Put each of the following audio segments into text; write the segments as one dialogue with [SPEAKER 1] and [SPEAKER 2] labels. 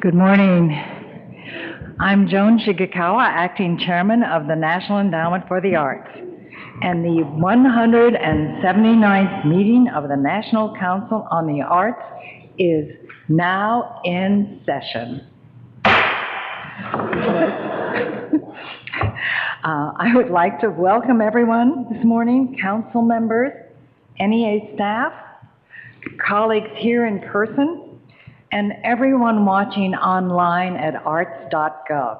[SPEAKER 1] Good morning. I'm Joan Shigekawa, Acting Chairman of the National Endowment for the Arts, and the 179th meeting of the National Council on the Arts is now in session. I would like to welcome everyone this morning, council members, NEA staff, colleagues here in person, and everyone watching online at arts.gov.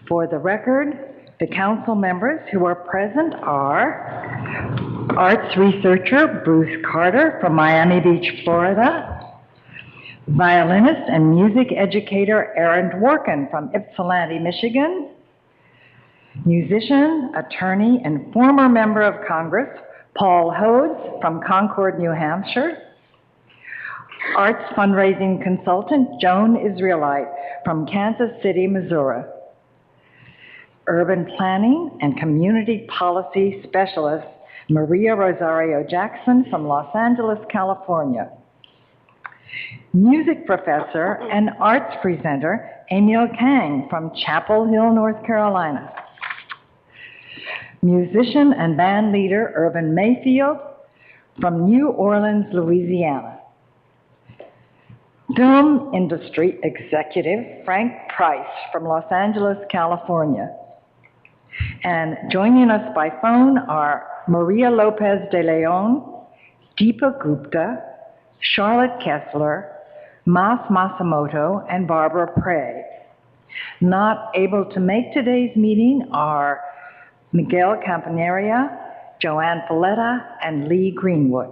[SPEAKER 1] For the record, the council members who are present are arts researcher Bruce Carter from Miami Beach, Florida, violinist and music educator Aaron Dworkin from Ypsilanti, Michigan, musician, attorney, and former member of Congress Paul Hodes from Concord, New Hampshire, arts fundraising consultant Joan Israelite from Kansas City, Missouri, urban planning and community policy specialist Maria Rosario Jackson from Los Angeles, California, music professor and arts presenter Emil Kang from Chapel Hill, North Carolina, musician and band leader Urban Mayfield from New Orleans, Louisiana, film industry executive Frank Price from Los Angeles, California. And joining us by phone are Maria Lopez de Leon, Deepa Gupta, Charlotte Kessler, Mas Masamoto, and Barbara Prey. Not able to make today's meeting are Miguel Campaneria, Joanne Folletta, and Lee Greenwood.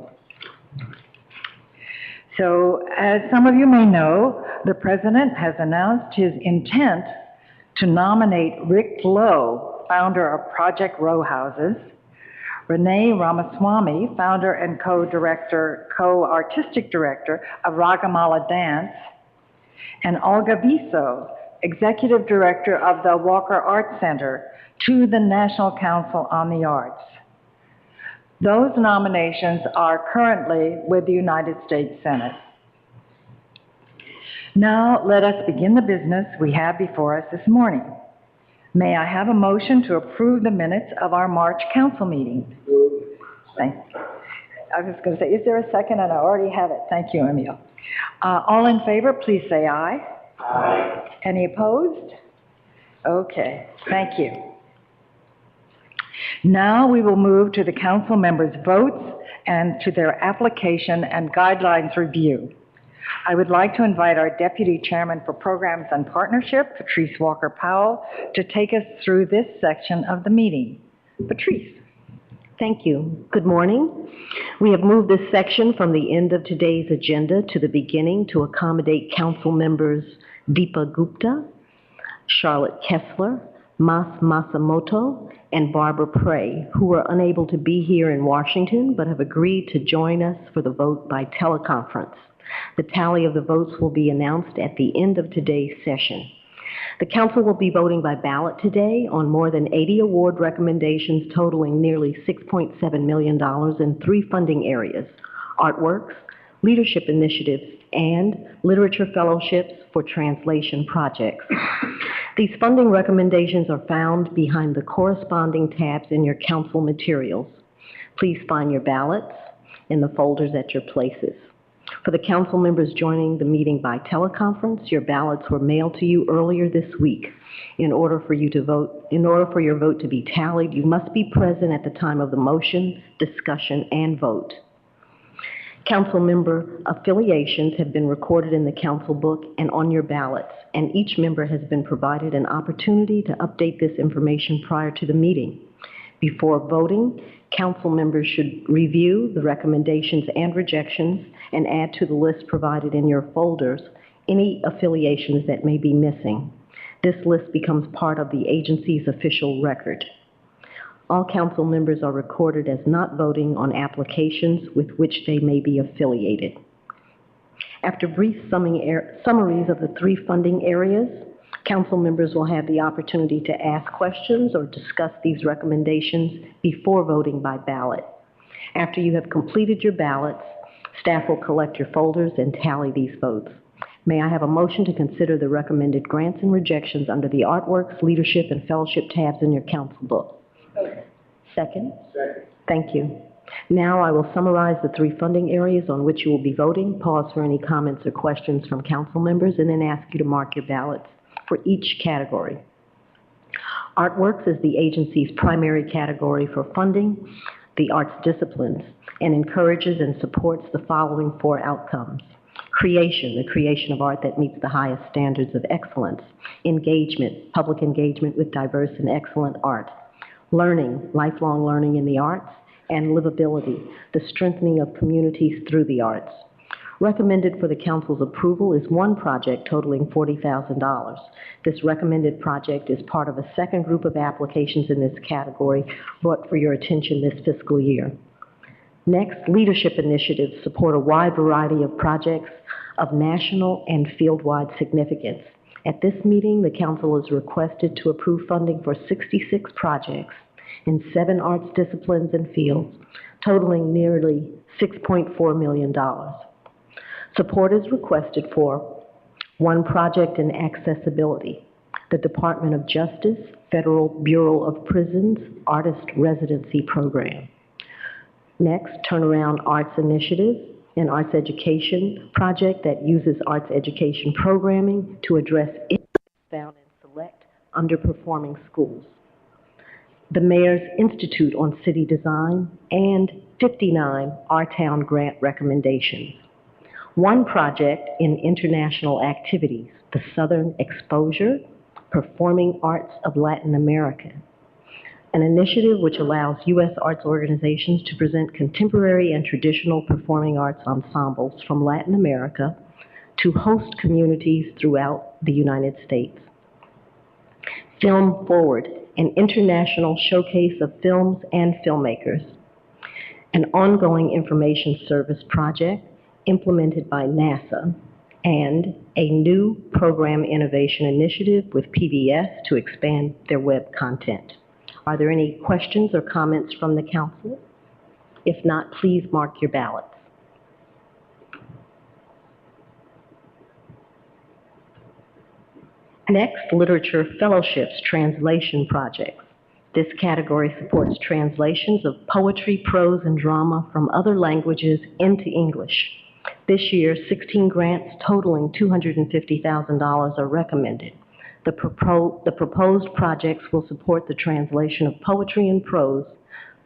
[SPEAKER 1] So, as some of you may know, the President has announced his intent to nominate Rick Lowe, founder of Project Row Houses, Renee Ramaswamy, founder and co-artistic director of Ragamala Dance, and Olga Biso, executive director of the Walker Arts Center, to the National Council on the Arts. Those nominations are currently with the United States Senate. Now, let us begin the business we have before us this morning. May I have a motion to approve the minutes of our March council meeting? Thank you. I was going to say, is there a second? And I already have it. Thank you, Emil. All in favor, please say aye. Aye. Any opposed? Okay, thank you. Now we will move to the council members' votes and to their application and guidelines review. I would like to invite our Deputy Chairman for Programs and Partnership, Patrice Walker-Powell, to take us through this section of the meeting. Patrice.
[SPEAKER 2] Thank you. Good morning. We have moved this section from the end of today's agenda to the beginning to accommodate council members Deepa Gupta, Charlotte Kessler, Mas Masamoto, and Barbara Prey, who are unable to be here in Washington but have agreed to join us for the vote by teleconference. The tally of the votes will be announced at the end of today's session. The council will be voting by ballot today on more than 80 award recommendations totaling nearly $6.7 million in 3 funding areas: artworks, leadership initiatives, and literature fellowships for translation projects. These funding recommendations are found behind the corresponding tabs in your council materials. Please find your ballots in the folders at your places. For the council members joining the meeting by teleconference, your ballots were mailed to you earlier this week. In order for your vote to be tallied, you must be present at the time of the motion, discussion, and vote. Council member affiliations have been recorded in the council book and on your ballots, and each member has been provided an opportunity to update this information prior to the meeting. Before voting, council members should review the recommendations and rejections and add to the list provided in your folders any affiliations that may be missing. This list becomes part of the agency's official record. All council members are recorded as not voting on applications with which they may be affiliated. After brief summaries of the 3 funding areas, council members will have the opportunity to ask questions or discuss these recommendations before voting by ballot. After you have completed your ballots, staff will collect your folders and tally these votes. May I have a motion to consider the recommended grants and rejections under the Artworks, Leadership, and Fellowship tabs in your council book? Second? Second. Thank you. Now I will summarize the three funding areas on which you will be voting, pause for any comments or questions from council members, and then ask you to mark your ballots for each category. Artworks is the agency's primary category for funding the arts disciplines and encourages and supports the following four outcomes. Creation, the creation of art that meets the highest standards of excellence. Engagement, public engagement with diverse and excellent art. Learning, lifelong learning in the arts. And livability, the strengthening of communities through the arts. Recommended for the council's approval is one project totaling $40,000. This recommended project is part of a second group of applications in this category brought for your attention this fiscal year. Next, leadership initiatives support a wide variety of projects of national and field-wide significance. At this meeting, the council is requested to approve funding for 66 projects in 7 arts disciplines and fields, totaling nearly $6.4 million. Support is requested for one project in accessibility, the Department of Justice, Federal Bureau of Prisons Artist Residency Program. Next, Turnaround Arts Initiative, an arts education project that uses arts education programming to address issues found in select underperforming schools. The Mayor's Institute on City Design, and 59 Our Town grant recommendations. One project in international activities, the Southern Exposure, Performing Arts of Latin America, an initiative which allows U.S. arts organizations to present contemporary and traditional performing arts ensembles from Latin America to host communities throughout the United States. Film Forward, an international showcase of films and filmmakers, an ongoing information service project implemented by NASA, and a new program innovation initiative with PBS to expand their web content. Are there any questions or comments from the council? If not, please mark your ballots. Next, Literature Fellowships Translation Projects. This category supports translations of poetry, prose, and drama from other languages into English. This year, 16 grants totaling $250,000 are recommended. The proposed projects will support the translation of poetry and prose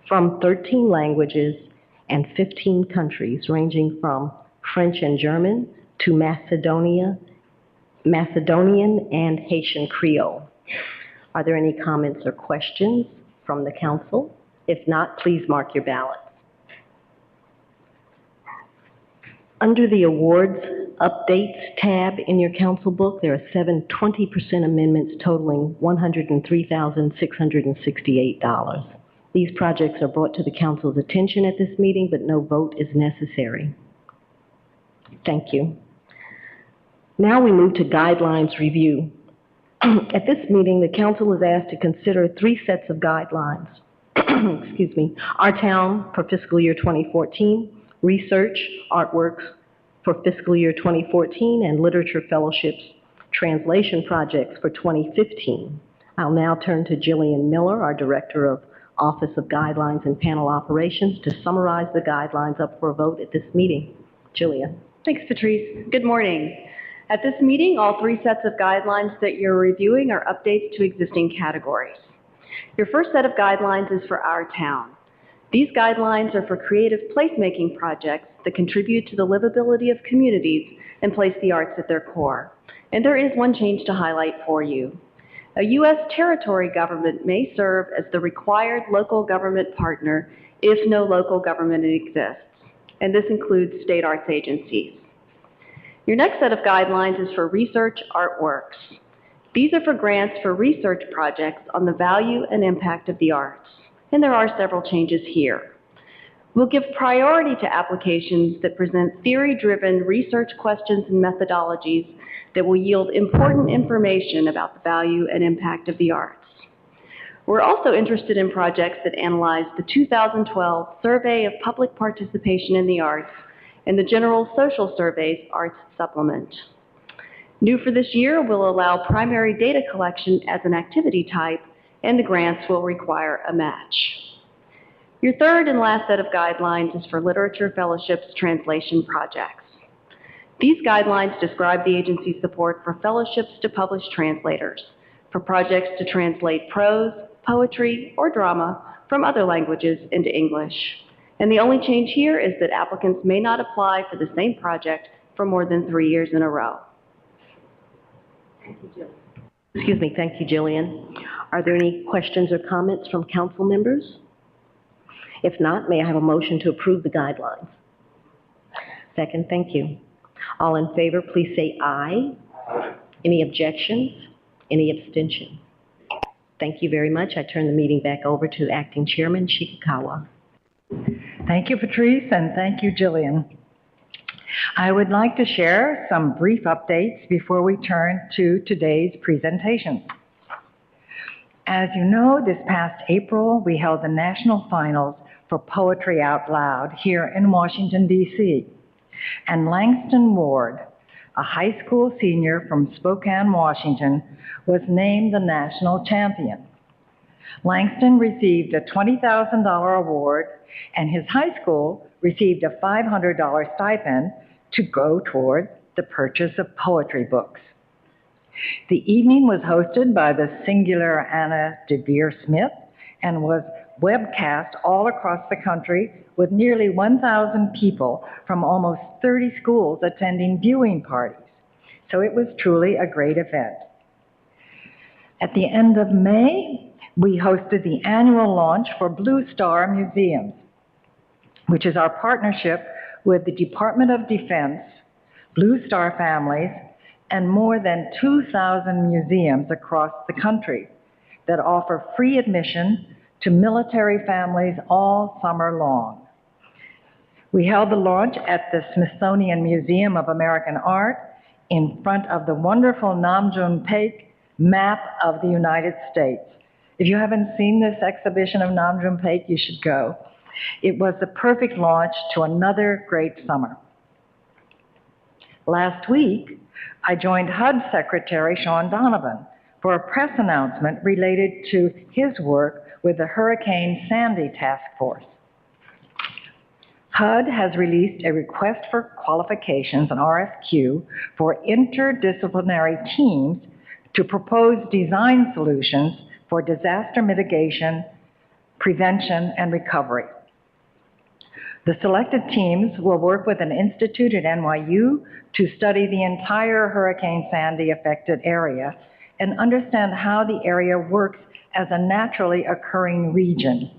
[SPEAKER 2] from 13 languages and 15 countries, ranging from French and German to Macedonian and Haitian Creole. Are there any comments or questions from the council? If not, please mark your ballots. Under the Awards Updates tab in your council book, there are 7 20% amendments totaling $103,668. These projects are brought to the council's attention at this meeting, but no vote is necessary. Thank you. Now we move to guidelines review. At this meeting, the council is asked to consider 3 sets of guidelines. Excuse me. Our Town for fiscal year 2014, Research, Artworks for fiscal year 2014, and Literature Fellowships Translation Projects for 2015. I'll now turn to Jillian Miller, our Director of Office of Guidelines and Panel Operations, to summarize the guidelines up for a vote at this meeting. Jillian.
[SPEAKER 3] Thanks, Patrice. Good morning. At this meeting, all 3 sets of guidelines that you're reviewing are updates to existing categories. Your first set of guidelines is for Our Town. These guidelines are for creative placemaking projects that contribute to the livability of communities and place the arts at their core. And there is one change to highlight for you. A U.S. territory government may serve as the required local government partner if no local government exists, and this includes state arts agencies. Your next set of guidelines is for Research Artworks. These are for grants for research projects on the value and impact of the arts, and there are several changes here. We'll give priority to applications that present theory-driven research questions and methodologies that will yield important information about the value and impact of the arts. We're also interested in projects that analyze the 2012 Survey of Public Participation in the Arts and the General Social Survey's Arts Supplement. New for this year will allow primary data collection as an activity type, and the grants will require a match. Your third and last set of guidelines is for literature fellowships translation projects. These guidelines describe the agency's support for fellowships to publish translators, for projects to translate prose, poetry, or drama from other languages into English. And the only change here is that applicants may not apply for the same project for more than 3 years in a row.
[SPEAKER 2] Excuse me, thank you, Jillian. Are there any questions or comments from council members? If not, may I have a motion to approve the guidelines? Second, thank you. All in favor, please say aye. Any objections? Any abstentions? Thank you very much. I turn the meeting back over to Acting Chairman Shikikawa.
[SPEAKER 1] Thank you, Patrice, and thank you, Jillian. I would like to share some brief updates before we turn to today's presentation. As you know, this past April, we held the national finals for Poetry Out Loud here in Washington, D.C. And Langston Ward, a high school senior from Spokane, Washington, was named the national champion. Langston received a $20,000 award, and his high school received a $500 stipend to go toward the purchase of poetry books. The evening was hosted by the singular Anna DeVere Smith and was webcast all across the country with nearly 1,000 people from almost 30 schools attending viewing parties. So it was truly a great event. At the end of May, we hosted the annual launch for Blue Star Museums, which is our partnership with the Department of Defense, Blue Star Families, and more than 2,000 museums across the country that offer free admission to military families all summer long. We held the launch at the Smithsonian Museum of American Art in front of the wonderful Nam June Paik map of the United States. If you haven't seen this exhibition of Nam June Paik, you should go. It was the perfect launch to another great summer. Last week, I joined HUD Secretary Sean Donovan for a press announcement related to his work with the Hurricane Sandy Task Force. HUD has released a request for qualifications, an RFQ, for interdisciplinary teams to propose design solutions for disaster mitigation, prevention, and recovery. The selected teams will work with an institute at NYU to study the entire Hurricane Sandy affected area and understand how the area works as a naturally occurring region,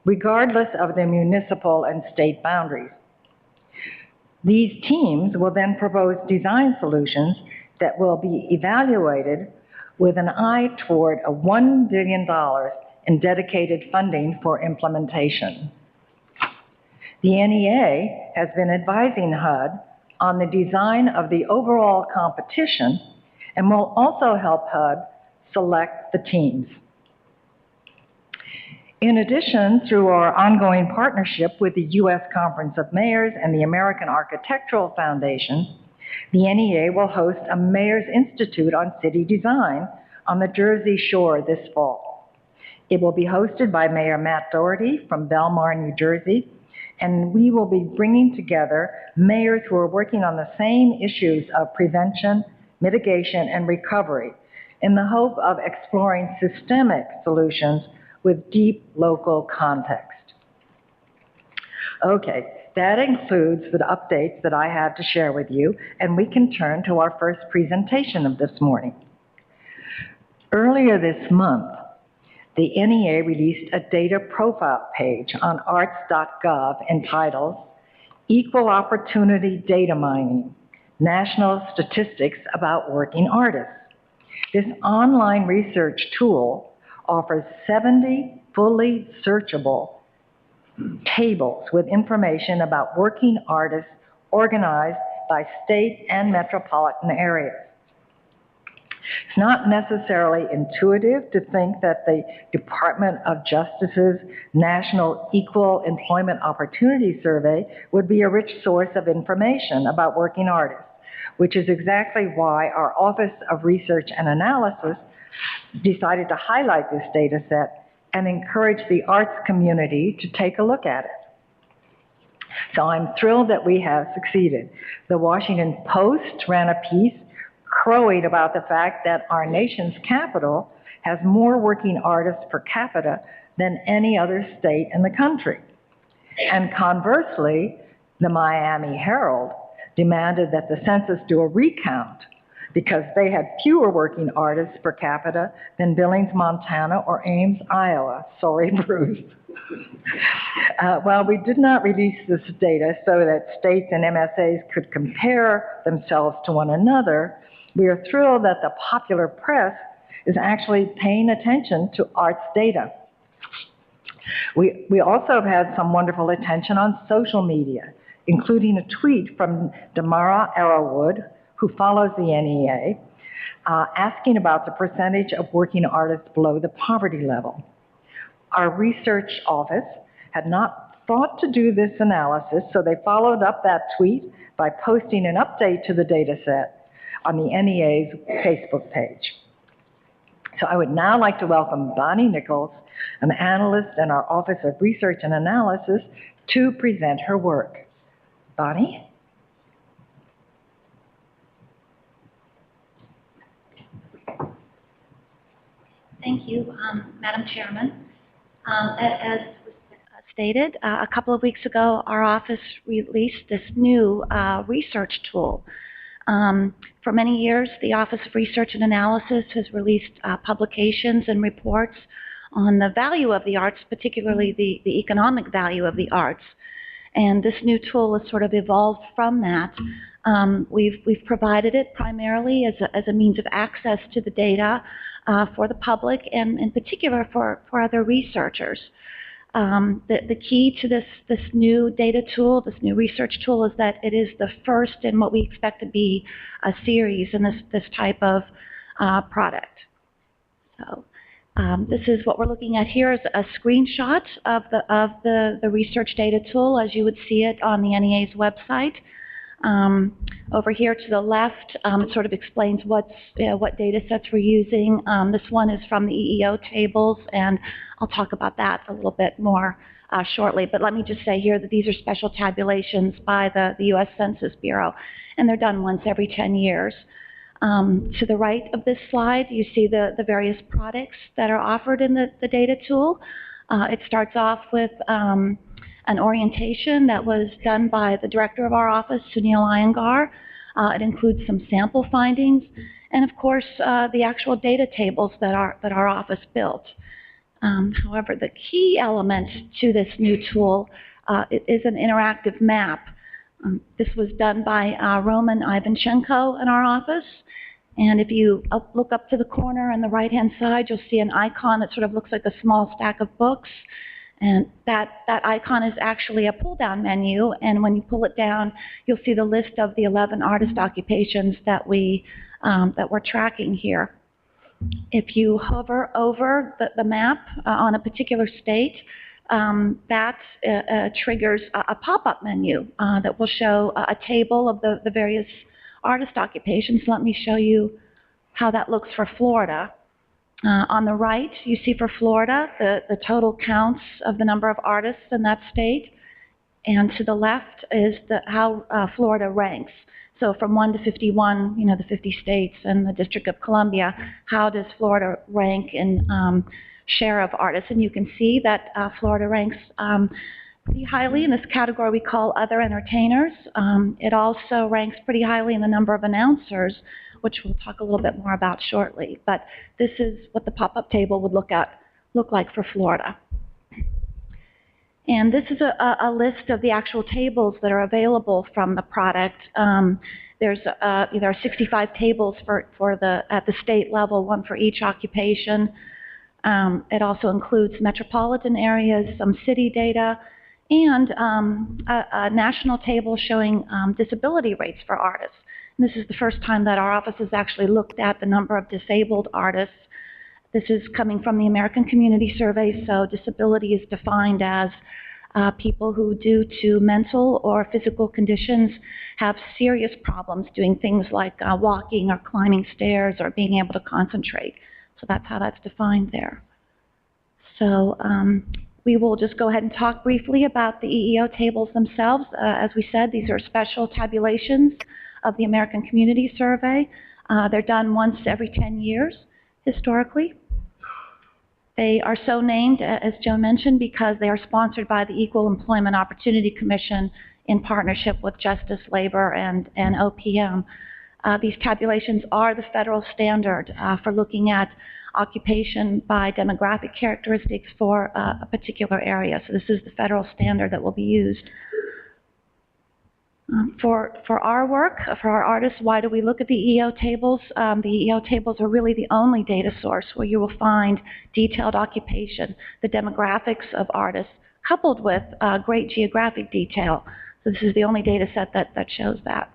[SPEAKER 1] regardless of the municipal and state boundaries. These teams will then propose design solutions that will be evaluated with an eye toward a $1 billion in dedicated funding for implementation. The NEA has been advising HUD on the design of the overall competition and will also help HUD select the teams. In addition, through our ongoing partnership with the U.S. Conference of Mayors and the American Architectural Foundation, the NEA will host a Mayor's Institute on City Design on the Jersey Shore this fall. It will be hosted by Mayor Matt Doherty from Belmar, New Jersey, and we will be bringing together mayors who are working on the same issues of prevention, mitigation, and recovery in the hope of exploring systemic solutions with deep local context. Okay, that includes the updates that I had to share with you, and we can turn to our first presentation of this morning. Earlier this month, the NEA released a data profile page on arts.gov entitled Equal Opportunity Data Mining, National Statistics About Working Artists. This online research tool offers 70 fully searchable tables with information about working artists organized by state and metropolitan areas. It's not necessarily intuitive to think that the Department of Justice's National Equal Employment Opportunity Survey would be a rich source of information about working artists, which is exactly why our Office of Research and Analysis decided to highlight this data set and encourage the arts community to take a look at it. So I'm thrilled that we have succeeded. The Washington Post ran a piece crowing about the fact that our nation's capital has more working artists per capita than any other state in the country. And conversely, the Miami Herald demanded that the census do a recount because they had fewer working artists per capita than Billings, Montana, or Ames, Iowa. Sorry, Bruce. While we did not release this data so that states and MSAs could compare themselves to one another, we are thrilled that the popular press is actually paying attention to arts data. We also have had some wonderful attention on social media, including a tweet from Damara Arrowwood, who follows the NEA, asking about the percentage of working artists below the poverty level. Our research office had not thought to do this analysis, so they followed up that tweet by posting an update to the data set on the NEA's Facebook page. So I would now like to welcome Bonnie Nichols, an analyst in our Office of Research and Analysis, to present her work. Bonnie?
[SPEAKER 4] Thank you, Madam Chairman. As was stated, a couple of weeks ago, our office released this new research tool. For many years, the Office of Research and Analysis has released publications and reports on the value of the arts, particularly the economic value of the arts. And this new tool has sort of evolved from that. We've provided it primarily as a means of access to the data for the public and in particular for other researchers. The key to this new data tool, this new research tool, is that it is the first in what we expect to be a series in this type of product. So this is what we're looking at here is a screenshot of the research data tool as you would see it on the NEA's website. Over here to the left, it sort of explains what data sets we're using. This one is from the EEO Tables, and I'll talk about that a little bit more shortly. But let me just say here that these are special tabulations by the U.S. Census Bureau, and they're done once every 10 years. To the right of this slide, you see the various products that are offered in the data tool. It starts off with an orientation that was done by the director of our office, Sunil Iyengar. It includes some sample findings, and of course, the actual data tables that our office built. However, the key element to this new tool is an interactive map. This was done by Roman Ivanchenko in our office. And if you look up to the corner on the right-hand side, you'll see an icon that sort of looks like a small stack of books. And that icon is actually a pull-down menu, and when you pull it down, you'll see the list of the 11 artist occupations that we're tracking here. If you hover over the map on a particular state, that triggers a pop-up menu that will show a table of the various artist occupations. Let me show you how that looks for Florida. On the right, you see for Florida the total counts of the number of artists in that state. And to the left is how Florida ranks. So from 1 to 51, the 50 states and the District of Columbia, how does Florida rank in share of artists? And you can see that Florida ranks pretty highly in this category we call other entertainers. It also ranks pretty highly in the number of announcers, which we'll talk a little bit more about shortly. But this is what the pop-up table would look like for Florida. And this is a list of the actual tables that are available from the product. There are 65 tables at the state level, one for each occupation. It also includes metropolitan areas, some city data, and a national table showing disability rates for artists. And this is the first time that our office has actually looked at the number of disabled artists. This is coming from the American Community Survey, so disability is defined as people who, due to mental or physical conditions, have serious problems doing things like walking or climbing stairs or being able to concentrate. So that's how that's defined there. So we will just go ahead and talk briefly about the EEO tables themselves. As we said, these are special tabulations of the American Community Survey. They're done once every 10 years, historically. They are so named, as Joe mentioned, because they are sponsored by the Equal Employment Opportunity Commission in partnership with Justice, Labor, and OPM. These tabulations are the federal standard for looking at occupation by demographic characteristics for a particular area. So this is the federal standard that will be used. For our work, for our artists, why do we look at the EEO tables? The EEO tables are really the only data source where you will find detailed occupation, the demographics of artists, coupled with great geographic detail. So this is the only data set that shows that.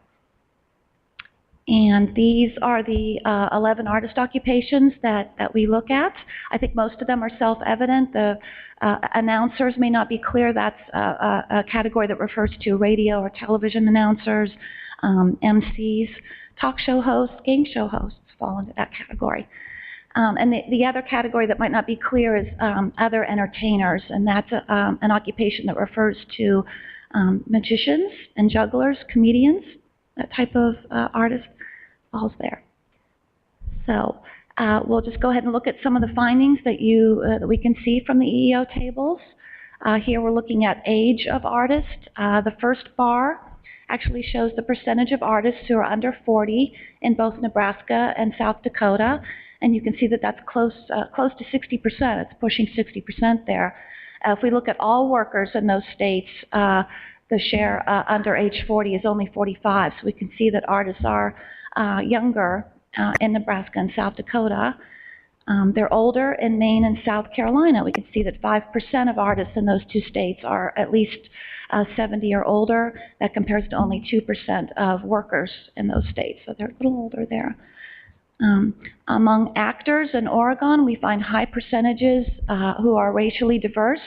[SPEAKER 4] And these are the 11 artist occupations that we look at. I think most of them are self-evident. The announcers may not be clear. That's a category that refers to radio or television announcers, MCs, talk show hosts, game show hosts fall into that category. And the other category that might not be clear is other entertainers, and that's an occupation that refers to magicians and jugglers, comedians, that type of artist falls there. So we'll just go ahead and look at some of the findings that we can see from the EEO tables. Here we're looking at age of artist. The first bar actually shows the percentage of artists who are under 40 in both Nebraska and South Dakota, and you can see that that's close to 60%. It's pushing 60% there. If we look at all workers in those states, the share under age 40 is only 45, so we can see that artists are younger in Nebraska and South Dakota. They're older in Maine and South Carolina. We can see that 5% of artists in those two states are at least 70 or older. That compares to only 2% of workers in those states, so they're a little older there. Among actors in Oregon, we find high percentages who are racially diverse.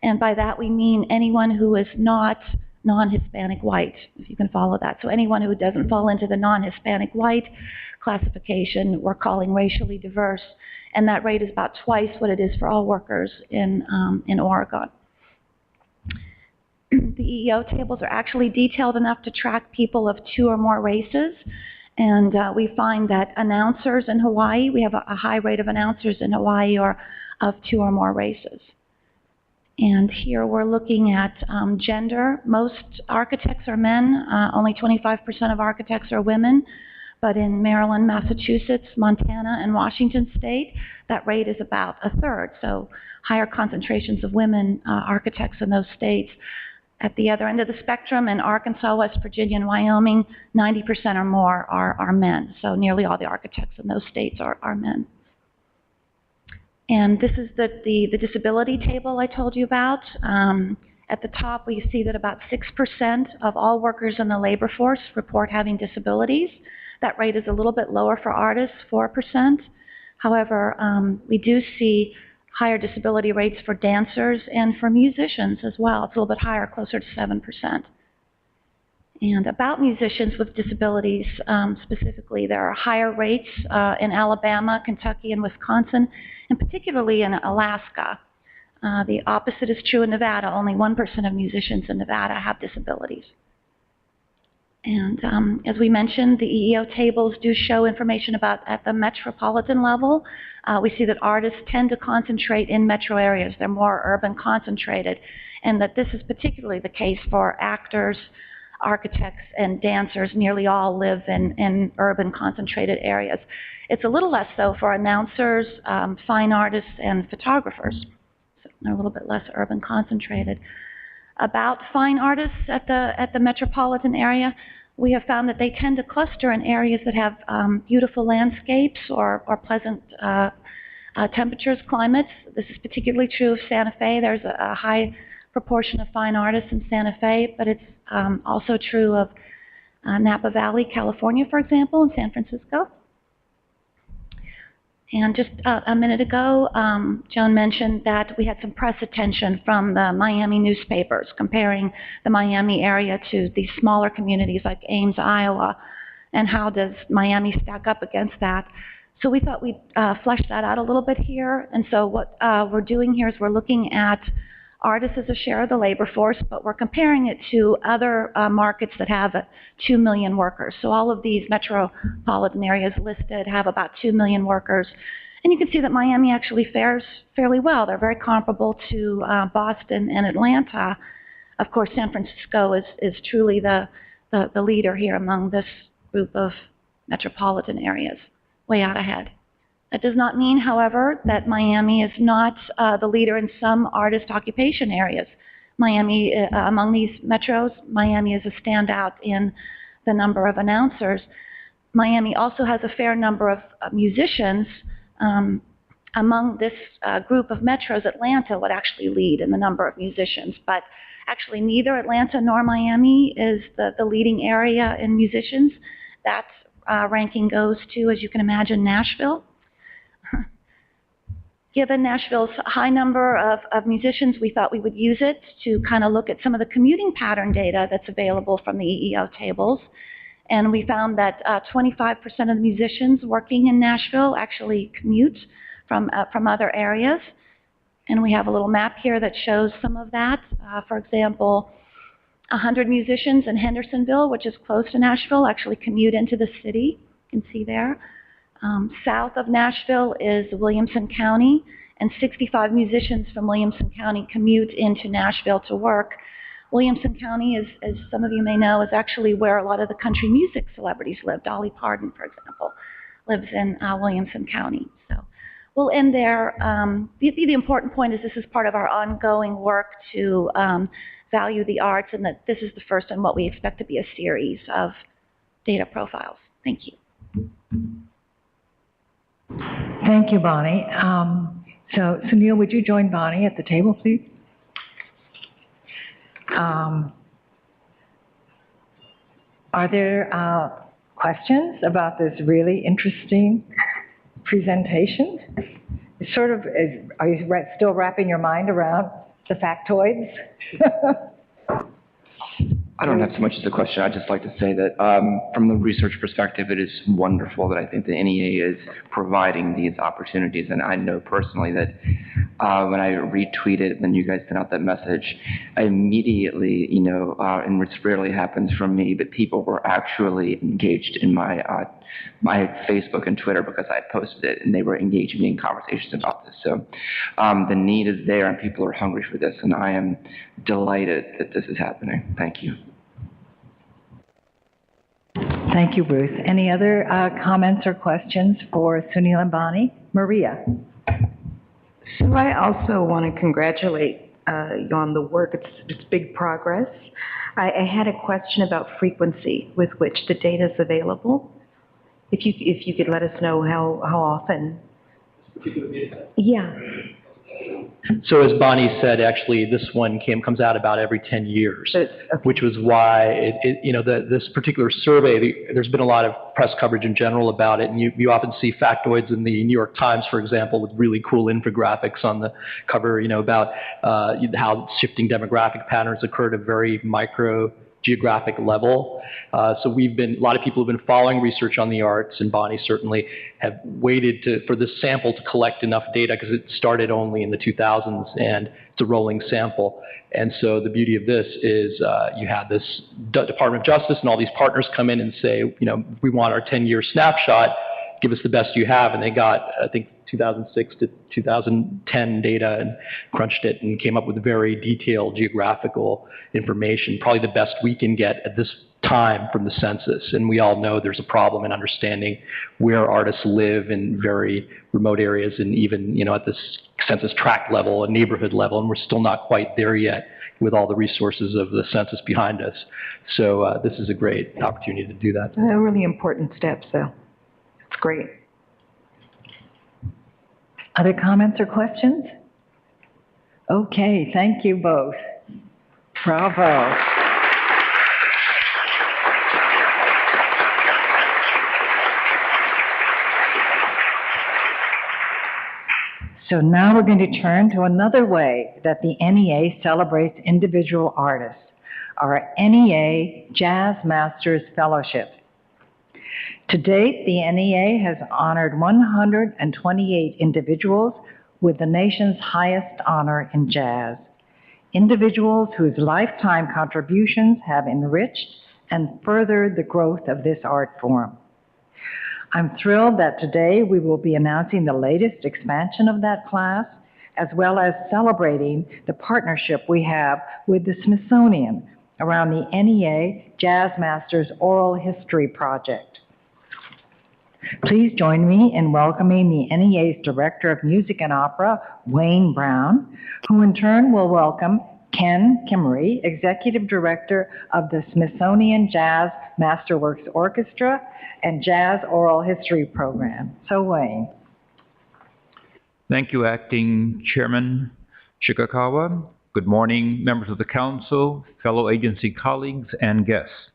[SPEAKER 4] And by that we mean anyone who is not non-Hispanic white, if you can follow that. So anyone who doesn't fall into the non-Hispanic white classification, we're calling racially diverse. And that rate is about twice what it is for all workers in Oregon. The EEO tables are actually detailed enough to track people of 2 or more races. And we find that announcers in Hawaii, we have a high rate of announcers in Hawaii are of 2 or more races. And here we're looking at gender. Most architects are men. Only 25% of architects are women. But in Maryland, Massachusetts, Montana, and Washington State, that rate is about a third. So higher concentrations of women architects in those states. At the other end of the spectrum, in Arkansas, West Virginia, and Wyoming, 90% or more are men. So nearly all the architects in those states are men. And this is the disability table I told you about. At the top, we see that about 6% of all workers in the labor force report having disabilities. That rate is a little bit lower for artists, 4%. However, we do see higher disability rates for dancers and for musicians as well. It's a little bit higher, closer to 7%. And about musicians with disabilities specifically, there are higher rates in Alabama, Kentucky, and Wisconsin, and particularly in Alaska. The opposite is true in Nevada. Only 1% of musicians in Nevada have disabilities. And as we mentioned, the EEO tables do show information about at the metropolitan level. We see that artists tend to concentrate in metro areas. They're more urban concentrated, and that this is particularly the case for actors, architects, and dancers. Nearly all live in urban concentrated areas. It's a little less so for announcers, fine artists, and photographers. So they're a little bit less urban concentrated. About fine artists at the metropolitan area, we have found that they tend to cluster in areas that have beautiful landscapes or pleasant temperatures, climates. This is particularly true of Santa Fe. There's a high proportion of fine artists in Santa Fe, but it's also true of Napa Valley, California, for example, and San Francisco. And just a minute ago, Joan mentioned that we had some press attention from the Miami newspapers comparing the Miami area to these smaller communities like Ames, Iowa, and how does Miami stack up against that. So we thought we'd flesh that out a little bit here. And so what we're doing here is we're looking at artists as a share of the labor force, but we're comparing it to other markets that have 2 million workers. So all of these metropolitan areas listed have about 2 million workers. And you can see that Miami actually fares fairly well. They're very comparable to Boston and Atlanta. Of course, San Francisco is truly the leader here among this group of metropolitan areas, way out ahead. That does not mean, however, that Miami is not the leader in some artist occupation areas. Miami, among these metros, Miami is a standout in the number of announcers. Miami also has a fair number of musicians. Among this group of metros, Atlanta would actually lead in the number of musicians, but actually neither Atlanta nor Miami is the leading area in musicians. That ranking goes to, as you can imagine, Nashville. Given Nashville's high number of musicians, we thought we would use it to kind of look at some of the commuting pattern data that's available from the EEO tables. And we found that 25% of the musicians working in Nashville actually commute from other areas. And we have a little map here that shows some of that. For example, 100 musicians in Hendersonville, which is close to Nashville, actually commute into the city. You can see there. South of Nashville is Williamson County, and 65 musicians from Williamson County commute into Nashville to work. Williamson County, as some of you may know, is actually where a lot of the country music celebrities live. Dolly Parton, for example, lives in Williamson County. So we'll end there. The important point is this is part of our ongoing work to value the arts, and that this is the first in what we expect to be a series of data profiles. Thank you.
[SPEAKER 1] Thank you, Bonnie. So Sunil, would you join Bonnie at the table, please? Are there questions about this really interesting presentation? It's sort of, are you still wrapping your mind around the factoids?
[SPEAKER 5] I don't have so much as a question. I'd just like to say that from the research perspective, it is wonderful that I think the NEA is providing these opportunities. And I know personally that when I retweeted and you guys sent out that message, I immediately, and this rarely happens from me, but people were actually engaged in my Facebook and Twitter because I posted it, and they were engaging me in conversations about this. So the need is there, and people are hungry for this, and I am delighted that this is happening. Thank you.
[SPEAKER 1] Thank you, Bruce. Any other comments or questions for Sunil and Bonnie? Maria.
[SPEAKER 6] So I also want to congratulate you on the work. It's big progress. I had a question about frequency with which the data is available. If you could let us know how often. Yeah.
[SPEAKER 7] So as Bonnie said, actually, this one comes out about every 10 years,
[SPEAKER 6] So
[SPEAKER 7] which was why this particular survey, there's been a lot of press coverage in general about it, and you often see factoids in the New York Times, for example, with really cool infographics on the cover, about how shifting demographic patterns occur at a very micro geographic level. So a lot of people have been following research on the arts, and Bonnie certainly have waited for this sample to collect enough data because it started only in the 2000s and it's a rolling sample. And so the beauty of this is you have this Department of Justice and all these partners come in and say, we want our 10-year snapshot, give us the best you have. And they got, I think, 2006 to 2010 data and crunched it and came up with very detailed geographical information, probably the best we can get at this time from the census. And we all know there's a problem in understanding where artists live in very remote areas and even, at this census tract level, a neighborhood level, and we're still not quite there yet with all the resources of the census behind us. So this is a great opportunity to do that.
[SPEAKER 6] a really important step, so it's great.
[SPEAKER 1] Other comments or questions? Okay, thank you both. Bravo. So now we're going to turn to another way that the NEA celebrates individual artists, our NEA Jazz Masters Fellowship. To date, the NEA has honored 128 individuals with the nation's highest honor in jazz, individuals whose lifetime contributions have enriched and furthered the growth of this art form. I'm thrilled that today we will be announcing the latest expansion of that class, as well as celebrating the partnership we have with the Smithsonian around the NEA Jazz Masters Oral History Project. Please join me in welcoming the NEA's Director of Music and Opera, Wayne Brown, who in turn will welcome Ken Kimery, Executive Director of the Smithsonian Jazz Masterworks Orchestra and Jazz Oral History Program. So, Wayne.
[SPEAKER 8] Thank you, Acting Chairman Shikakawa. Good morning, members of the Council, fellow agency colleagues, and guests.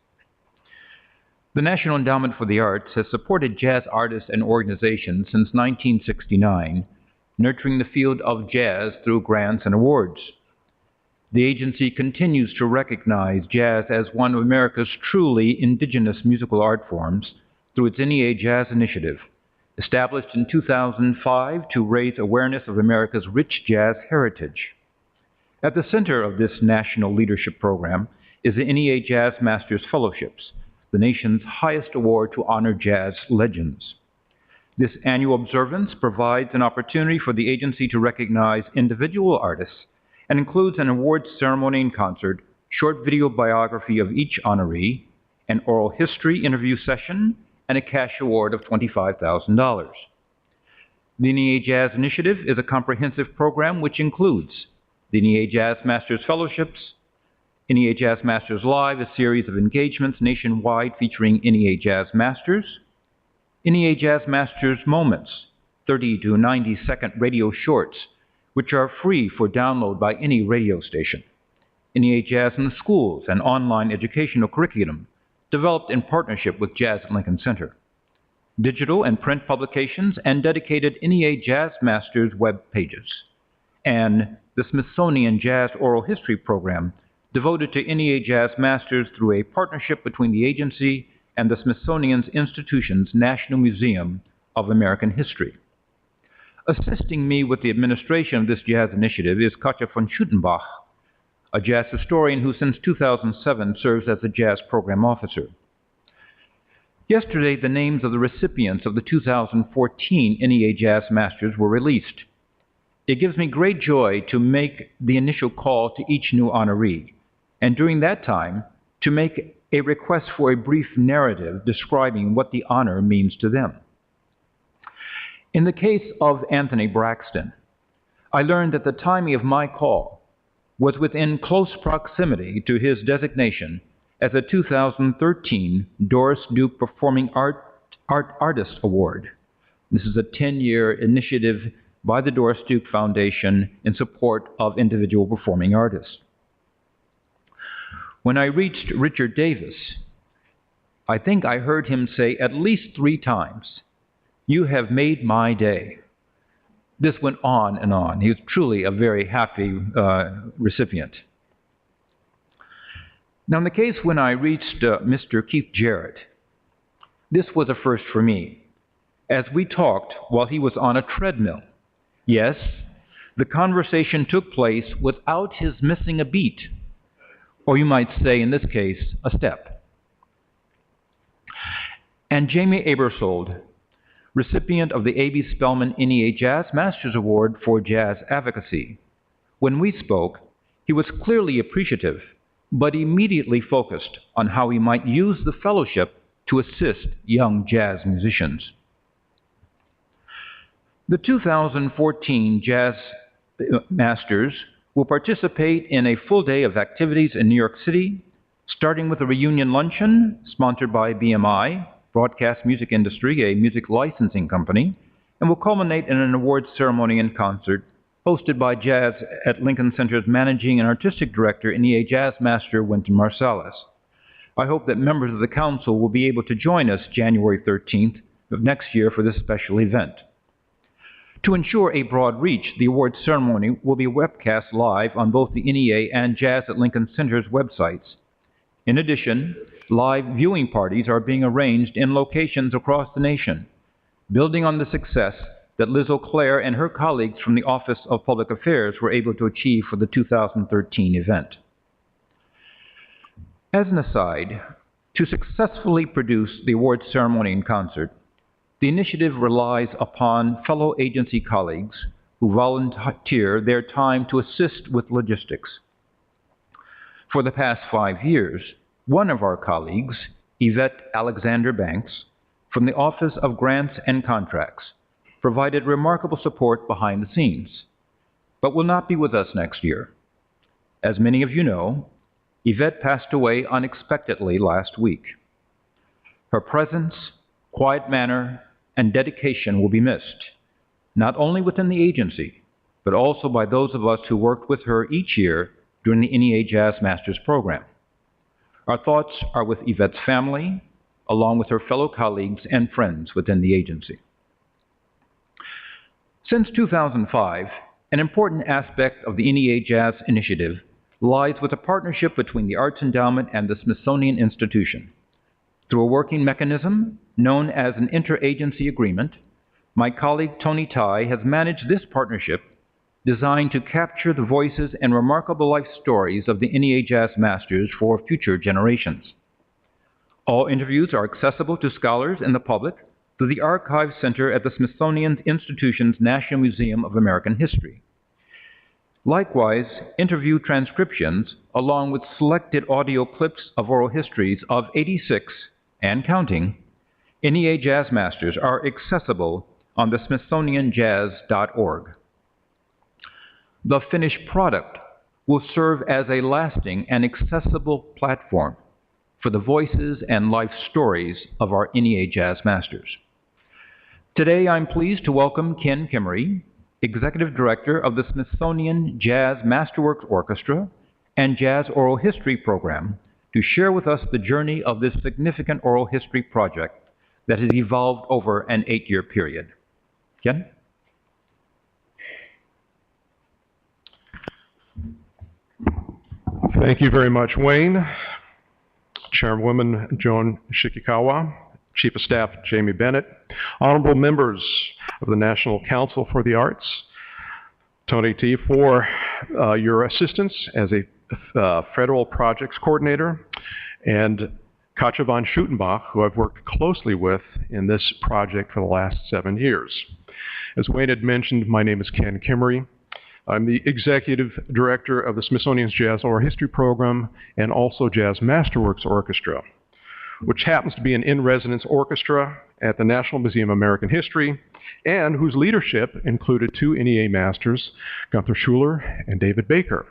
[SPEAKER 8] The National Endowment for the Arts has supported jazz artists and organizations since 1969, nurturing the field of jazz through grants and awards. The agency continues to recognize jazz as one of America's truly indigenous musical art forms through its NEA Jazz Initiative, established in 2005 to raise awareness of America's rich jazz heritage. At the center of this national leadership program is the NEA Jazz Masters Fellowships, the nation's highest award to honor jazz legends. This annual observance provides an opportunity for the agency to recognize individual artists and includes an awards ceremony and concert, short video biography of each honoree, an oral history interview session, and a cash award of $25,000. The NEA Jazz Initiative is a comprehensive program which includes the NEA Jazz Masters Fellowships, NEA Jazz Masters Live, a series of engagements nationwide featuring NEA Jazz Masters, NEA Jazz Masters Moments, 30 to 90-second radio shorts, which are free for download by any radio station, NEA Jazz in the Schools, an online educational curriculum developed in partnership with Jazz at Lincoln Center, digital and print publications, and dedicated NEA Jazz Masters web pages, and the Smithsonian Jazz Oral History Program, devoted to NEA Jazz Masters through a partnership between the agency and the Smithsonian's Institution's National Museum of American History. Assisting me with the administration of this jazz initiative is Katja von Schuttenbach, a jazz historian who since 2007 serves as the jazz program officer. Yesterday, the names of the recipients of the 2014 NEA Jazz Masters were released. It gives me great joy to make the initial call to each new honoree, and during that time, to make a request for a brief narrative describing what the honor means to them. In the case of Anthony Braxton, I learned that the timing of my call was within close proximity to his designation as a 2013 Doris Duke Performing Artist Award. This is a 10-year initiative by the Doris Duke Foundation in support of individual performing artists. When I reached Richard Davis, I think I heard him say at least 3 times, "You have made my day." This went on and on. He was truly a very happy recipient. Now, in the case when I reached Mr. Keith Jarrett, this was a first for me, as we talked while he was on a treadmill. Yes, the conversation took place without his missing a beat, or you might say, in this case, a step. And Jamie Abersold, recipient of the A.B. Spellman NEA Jazz Masters Award for Jazz Advocacy. When we spoke, he was clearly appreciative, but immediately focused on how he might use the fellowship to assist young jazz musicians. The 2014 Jazz Masters will participate in a full day of activities in New York City, starting with a reunion luncheon sponsored by BMI, Broadcast Music Industry, a music licensing company, and will culminate in an awards ceremony and concert hosted by Jazz at Lincoln Center's Managing and Artistic Director, NEA Jazz Master Wynton Marsalis. I hope that members of the Council will be able to join us January 13th of next year for this special event. To ensure a broad reach, the awards ceremony will be webcast live on both the NEA and Jazz at Lincoln Center's websites. In addition, live viewing parties are being arranged in locations across the nation, building on the success that Liz O'Clair and her colleagues from the Office of Public Affairs were able to achieve for the 2013 event. As an aside, to successfully produce the awards ceremony in concert, the initiative relies upon fellow agency colleagues who volunteer their time to assist with logistics. For the past 5 years, one of our colleagues, Yvette Alexander Banks, from the Office of Grants and Contracts, provided remarkable support behind the scenes, but will not be with us next year. As many of you know, Yvette passed away unexpectedly last week. Her presence, quiet manner, and dedication will be missed, not only within the agency, but also by those of us who worked with her each year during the NEA Jazz Masters program. Our thoughts are with Yvette's family, along with her fellow colleagues and friends within the agency. Since 2005, an important aspect of the NEA Jazz initiative lies with a partnership between the Arts Endowment and the Smithsonian Institution. Through a working mechanism known as an interagency agreement, my colleague Tony Tai has managed this partnership designed to capture the voices and remarkable life stories of the NEA Jazz Masters for future generations. All interviews are accessible to scholars and the public through the Archive Center at the Smithsonian Institution's National Museum of American History. Likewise, interview transcriptions, along with selected audio clips of oral histories of 86 and counting NEA Jazz Masters, are accessible on the smithsonianjazz.org. The finished product will serve as a lasting and accessible platform for the voices and life stories of our NEA Jazz Masters. Today, I'm pleased to welcome Ken Kimery, Executive Director of the Smithsonian Jazz Masterworks Orchestra and Jazz Oral History Program, to share with us the journey of this significant oral history project that has evolved over an 8-year period. Ken?
[SPEAKER 9] Thank you very much, Wayne. Chairwoman Joan Shikikawa, Chief of Staff Jamie Bennett, honorable members of the National Council for the Arts, Tony T, for your assistance as a federal projects coordinator, and Katja von Schutenbach, who I've worked closely with in this project for the last 7 years. As Wayne had mentioned, my name is Ken Kimery. I'm the Executive Director of the Smithsonian's Jazz Oral History Program and also Jazz Masterworks Orchestra, which happens to be an in-residence orchestra at the National Museum of American History, and whose leadership included 2 NEA Masters, Gunther Schuller and David Baker.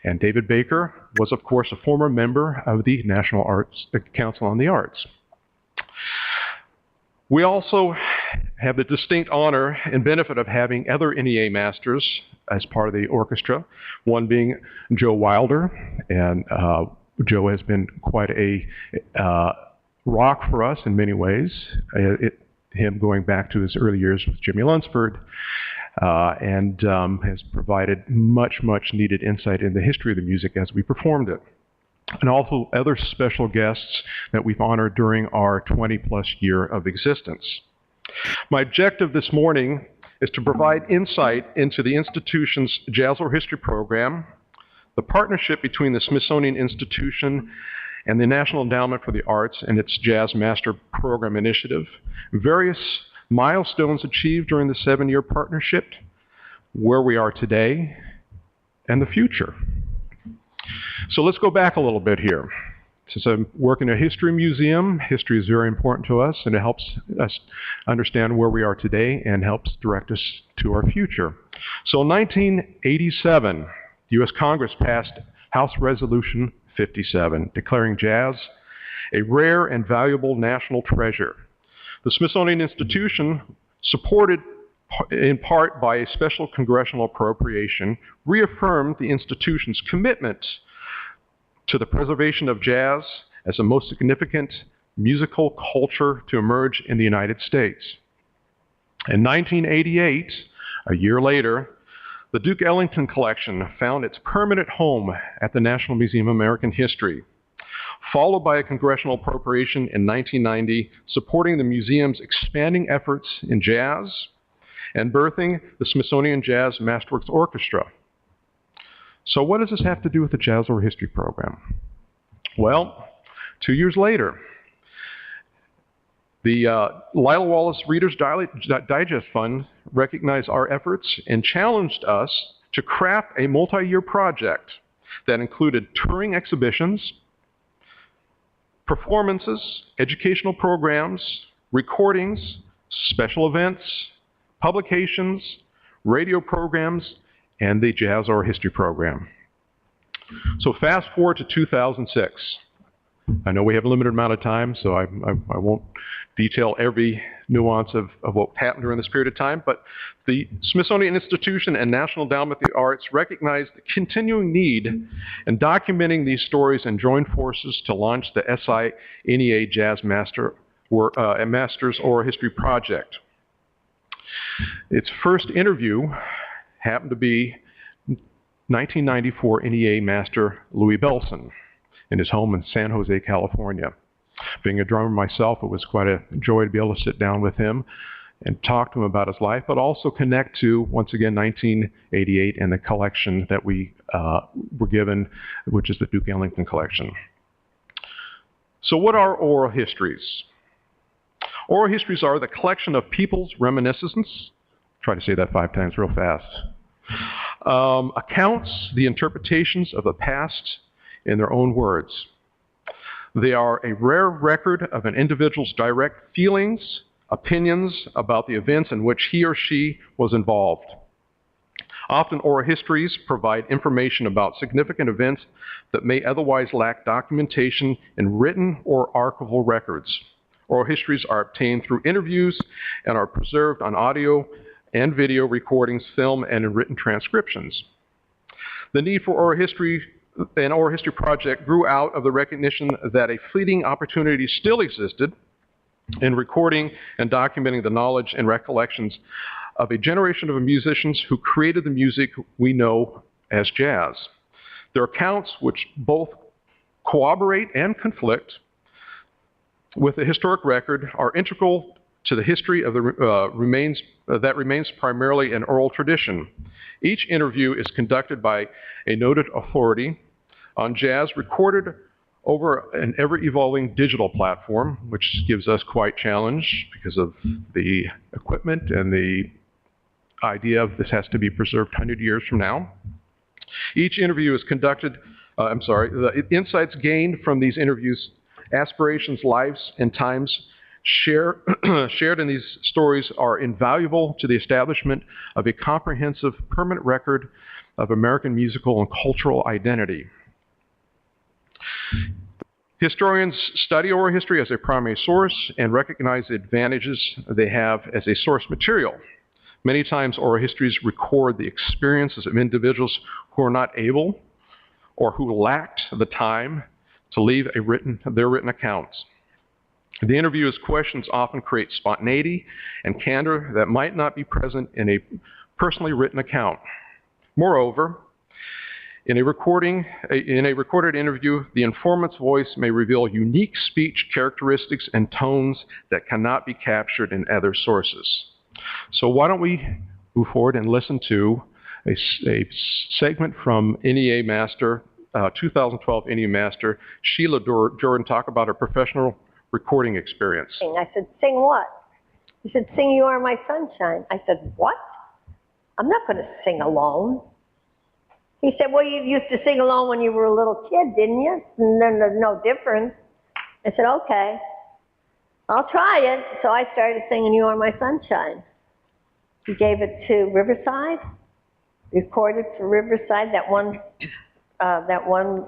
[SPEAKER 9] And David Baker was, of course, a former member of the National Arts Council on the Arts. We also have the distinct honor and benefit of having other NEA Masters as part of the orchestra, one being Joe Wilder, and Joe has been quite a rock for us in many ways, him going back to his early years with Jimmy Lunsford, and has provided much needed insight in the history of the music as we performed it. And also other special guests that we've honored during our 20-plus year of existence. My objective this morning is to provide insight into the institution's Jazz Oral History Program, the partnership between the Smithsonian Institution and the National Endowment for the Arts and its Jazz Master Program initiative, various milestones achieved during the 7-year partnership, where we are today, and the future. So let's go back a little bit here. Since I work in a history museum, history is very important to us, and it helps us understand where we are today and helps direct us to our future. So in 1987, the U.S. Congress passed House Resolution 57, declaring jazz a rare and valuable national treasure. The Smithsonian Institution, supported in part by a special congressional appropriation, reaffirmed the institution's commitment to the preservation of jazz as the most significant musical culture to emerge in the United States. In 1988, A year later, the Duke Ellington collection found its permanent home at the National Museum of American History, followed by a congressional appropriation in 1990 supporting the museum's expanding efforts in jazz and birthing the Smithsonian Jazz Masters Orchestra. So what does this have to do with the Jazz Oral History program? Well, 2 years later, the Lila Wallace Reader's Digest Fund recognized our efforts and challenged us to craft a multi-year project that included touring exhibitions, performances, educational programs, recordings, special events, publications, radio programs, and the Jazz Oral History program. So fast forward to 2006. I know we have a limited amount of time, so I won't detail every nuance of what happened during this period of time, but the Smithsonian Institution and National Endowment of the Arts recognized the continuing need in documenting these stories and joined forces to launch the NEA Jazz Masters Oral History Project. Its first interview happened to be 1994 NEA Master Louis Bellson in his home in San Jose, California. Being a drummer myself, it was quite a joy to be able to sit down with him and talk to him about his life, but also connect to, once again, 1988 and the collection that we were given, which is the Duke Ellington collection. So what are oral histories? Oral histories are the collection of people's reminiscences. Try to say that 5 times real fast. Accounts, the interpretations of the past in their own words. They are a rare record of an individual's direct feelings, opinions about the events in which he or she was involved. Often oral histories provide information about significant events that may otherwise lack documentation in written or archival records. Oral histories are obtained through interviews and are preserved on audio and video recordings, film, and in written transcriptions. The need for oral history, an oral history project, grew out of the recognition that a fleeting opportunity still existed in recording and documenting the knowledge and recollections of a generation of musicians who created the music we know as jazz. Their accounts, which both corroborate and conflict with the historic record, are integral to the history of that remains primarily an oral tradition. Each interview is conducted by a noted authority on jazz, recorded over an ever-evolving digital platform, which gives us quite challenge because of the equipment and the idea of this has to be preserved 100 years from now. Each interview is conducted, the insights gained from these interviews, aspirations, lives, and times shared in these stories are invaluable to the establishment of a comprehensive, permanent record of American musical and cultural identity. Historians study oral history as a primary source and recognize the advantages they have as a source material. Many times oral histories record the experiences of individuals who are not able or who lacked the time to leave their written accounts. The interviewer's questions often create spontaneity and candor that might not be present in a personally written account. Moreover, in a recorded interview, the informant's voice may reveal unique speech characteristics and tones that cannot be captured in other sources. So why don't we move forward and listen to a segment from NEA Master, 2012 NEA Master, Sheila Jordan, talk about her professional recording experience.
[SPEAKER 10] I said, sing what? He said, sing You Are My Sunshine. I said, what? I'm not going to sing alone. He said, well, you used to sing alone when you were a little kid, didn't you? And then there's no difference. I said, okay, I'll try it. So I started singing You Are My Sunshine. He gave it to Riverside, recorded for Riverside, that one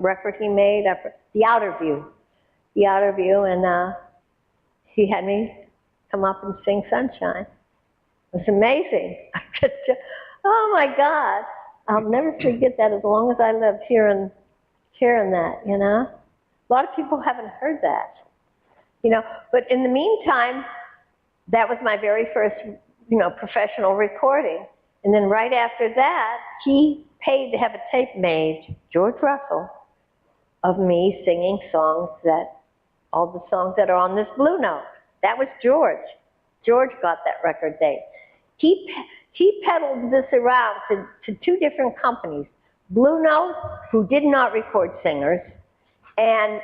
[SPEAKER 10] record he made, The Outer View. The Outer View, and he had me come up and sing Sunshine. It was amazing. Oh my God. I'll never forget that as long as I live, hearing that, you know. A lot of people haven't heard that, you know. But in the meantime, that was my very first, professional recording. And then right after that, he paid to have a tape made, George Russell, of me singing songs all the songs that are on this Blue Note. That was George. George got that record date. He peddled this around to two different companies, Blue Note, who did not record singers, and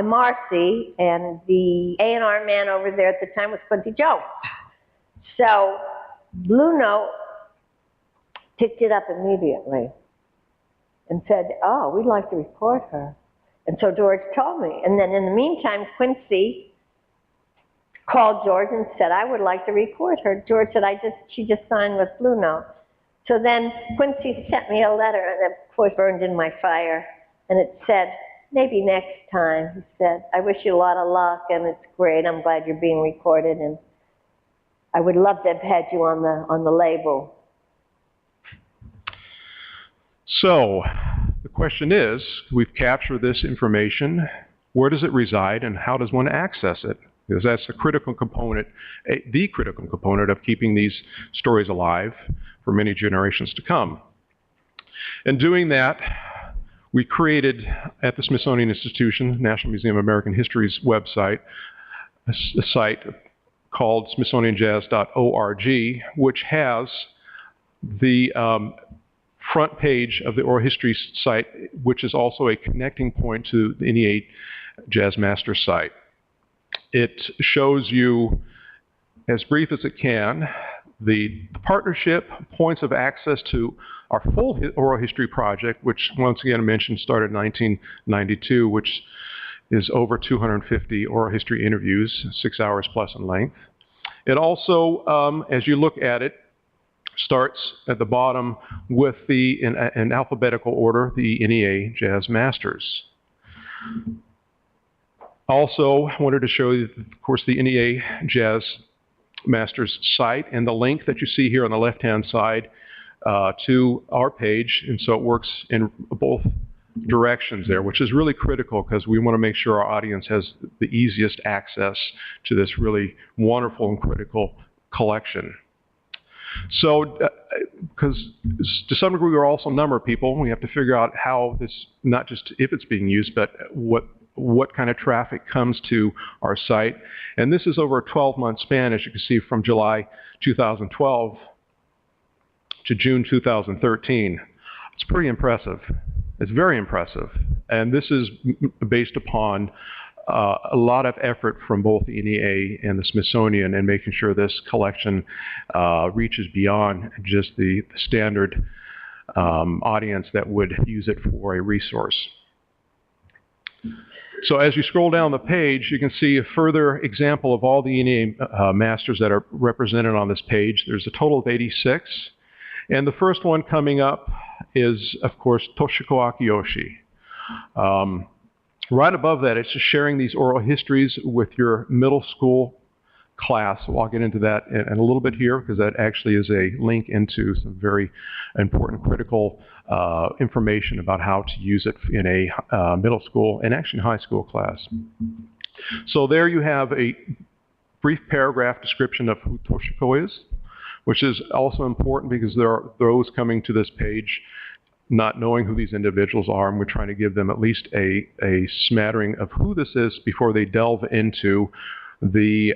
[SPEAKER 10] Marcy, and the A&R man over there at the time was Quincy Jones. So Blue Note picked it up immediately and said, oh, we'd like to record her. And so George told me. And then in the meantime, Quincy called George and said, I would like to record her. George said, she just signed with Blue Note. So then Quincy sent me a letter, and of course burned in my fire. And it said, maybe next time. He said, I wish you a lot of luck, and it's great. I'm glad you're being recorded, and I would love to have had you on the label.
[SPEAKER 9] So the question is, we've captured this information. Where does it reside, and how does one access it? Because that's the critical component of keeping these stories alive for many generations to come. In doing that, we created at the Smithsonian Institution, National Museum of American History's website, a site called smithsonianjazz.org, which has the front page of the oral history site, which is also a connecting point to the NEA Jazz Masters site. It shows you, as brief as it can, the partnership, points of access to our full oral history project, which once again I mentioned started in 1992, which is over 250 oral history interviews, 6 hours plus in length. It also, as you look at it, starts at the bottom with in alphabetical order, the NEA Jazz Masters. Also, I wanted to show you, of course, the NEA Jazz Masters site and the link that you see here on the left-hand side to our page. And so it works in both directions there, which is really critical because we want to make sure our audience has the easiest access to this really wonderful and critical collection. So, because to some degree we're also number people, we have to figure out how this, not just if it's being used, but what kind of traffic comes to our site. And this is over a 12-month span, as you can see, from July 2012 to June 2013. It's pretty impressive. It's very impressive. And this is based upon a lot of effort from both the NEA and the Smithsonian in making sure this collection reaches beyond just the standard audience that would use it for a resource. So as you scroll down the page, you can see a further example of all the NEA masters that are represented on this page. There's a total of 86. And the first one coming up is, of course, Toshiko Akiyoshi. Right above that, it's just sharing these oral histories with your middle school class. So I'll get into that in a little bit here because that actually is a link into some very important critical information about how to use it in a middle school and actually high school class. So there you have a brief paragraph description of who Toshiko is, which is also important because there are those coming to this page not knowing who these individuals are, and we're trying to give them at least a smattering of who this is before they delve into the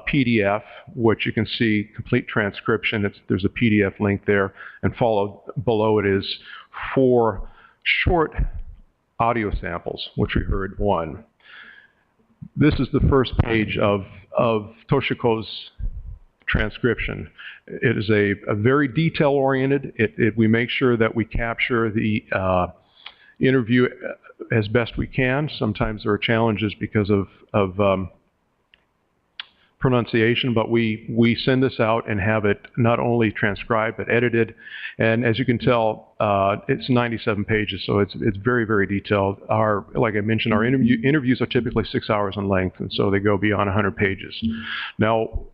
[SPEAKER 9] PDF, which you can see complete transcription. There's a PDF link there, and followed below it is 4 short audio samples, which we heard one. This is the first page of Toshiko's transcription. It is a very detail-oriented. We make sure that we capture the interview as best we can. Sometimes there are challenges because of pronunciation, but we send this out and have it not only transcribed but edited. And as you can tell, it's 97 pages, so it's very, very detailed. Like I mentioned, our interviews are typically 6 hours in length, and so they go beyond 100 pages. Now,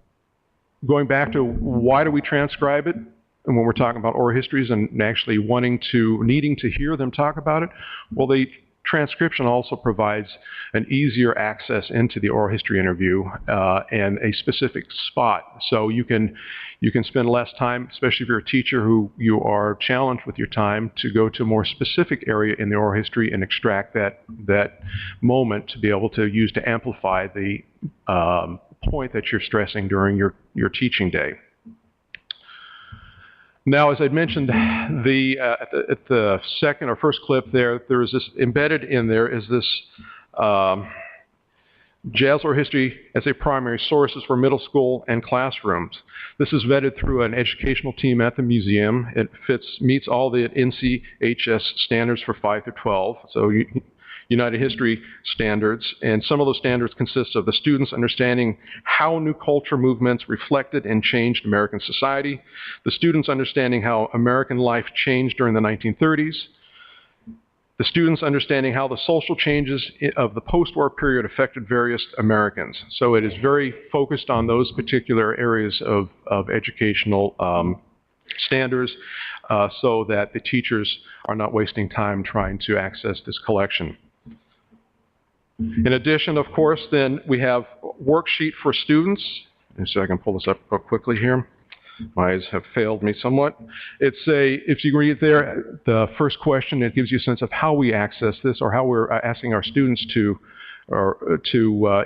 [SPEAKER 9] going back to why do we transcribe it, and when we're talking about oral histories and actually needing to hear them talk about it, well, they transcription also provides an easier access into the oral history interview and a specific spot. So you can spend less time, especially if you're a teacher who you are challenged with your time, to go to a more specific area in the oral history and extract that moment to be able to use to amplify the point that you're stressing during your teaching day. Now, as I mentioned, at the second or first clip there is this embedded in there is this jazz oral history as a primary sources for middle school and classrooms. This is vetted through an educational team at the museum. It meets all the NCHS standards for 5 through 12. So United History standards, and some of those standards consist of the students understanding how new culture movements reflected and changed American society, the students understanding how American life changed during the 1930s, the students understanding how the social changes of the post-war period affected various Americans. So it is very focused on those particular areas of educational standards so that the teachers are not wasting time trying to access this collection. In addition, of course, then we have worksheet for students. And so I can pull this up real quickly here. My eyes have failed me somewhat. If you read there, the first question, it gives you a sense of how we access this or how we're asking our students to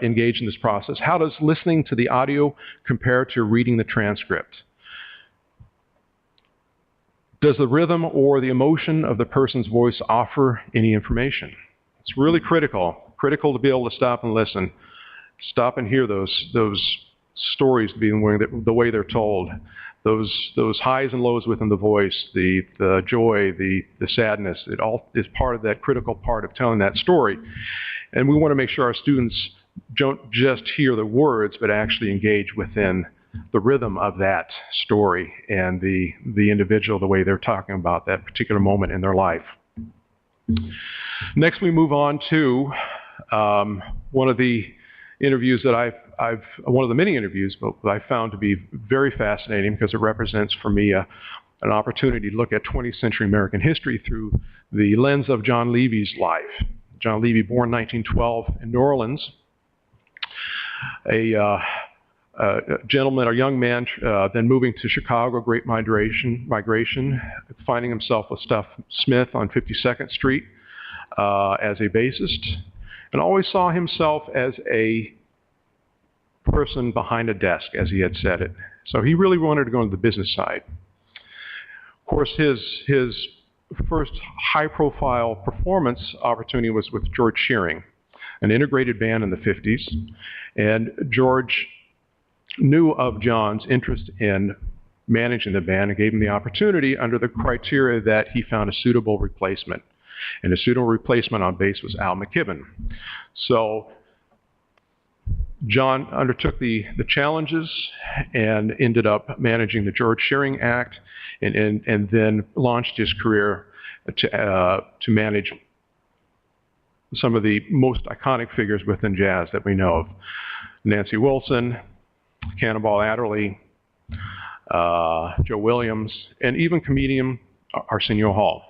[SPEAKER 9] engage in this process. How does listening to the audio compare to reading the transcript? Does the rhythm or the emotion of the person's voice offer any information? It's really critical to be able to stop and listen, stop and hear those stories being the way they're told, those highs and lows within the voice, the joy, the sadness. It all is part of that critical part of telling that story. And we want to make sure our students don't just hear the words, but actually engage within the rhythm of that story and the individual, the way they're talking about that particular moment in their life. Next, we move on to one of the interviews that one of the many interviews, but I found to be very fascinating because it represents for me an opportunity to look at 20th century American history through the lens of John Levy's life. John Levy, born 1912 in New Orleans, a gentleman, a young man, then moving to Chicago, great migration, finding himself with Stuff Smith on 52nd Street as a bassist, and always saw himself as a person behind a desk, as he had said it. So he really wanted to go into the business side. Of course, his first high-profile performance opportunity was with George Shearing, an integrated band in the 50s, and George knew of John's interest in managing the band and gave him the opportunity under the criteria that he found a suitable replacement. And a suitable replacement on bass was Al McKibben. So John undertook the challenges and ended up managing the George Shearing Act and then launched his career to manage some of the most iconic figures within jazz that we know of. Nancy Wilson, Cannonball Adderley, Joe Williams, and even comedian Arsenio Hall.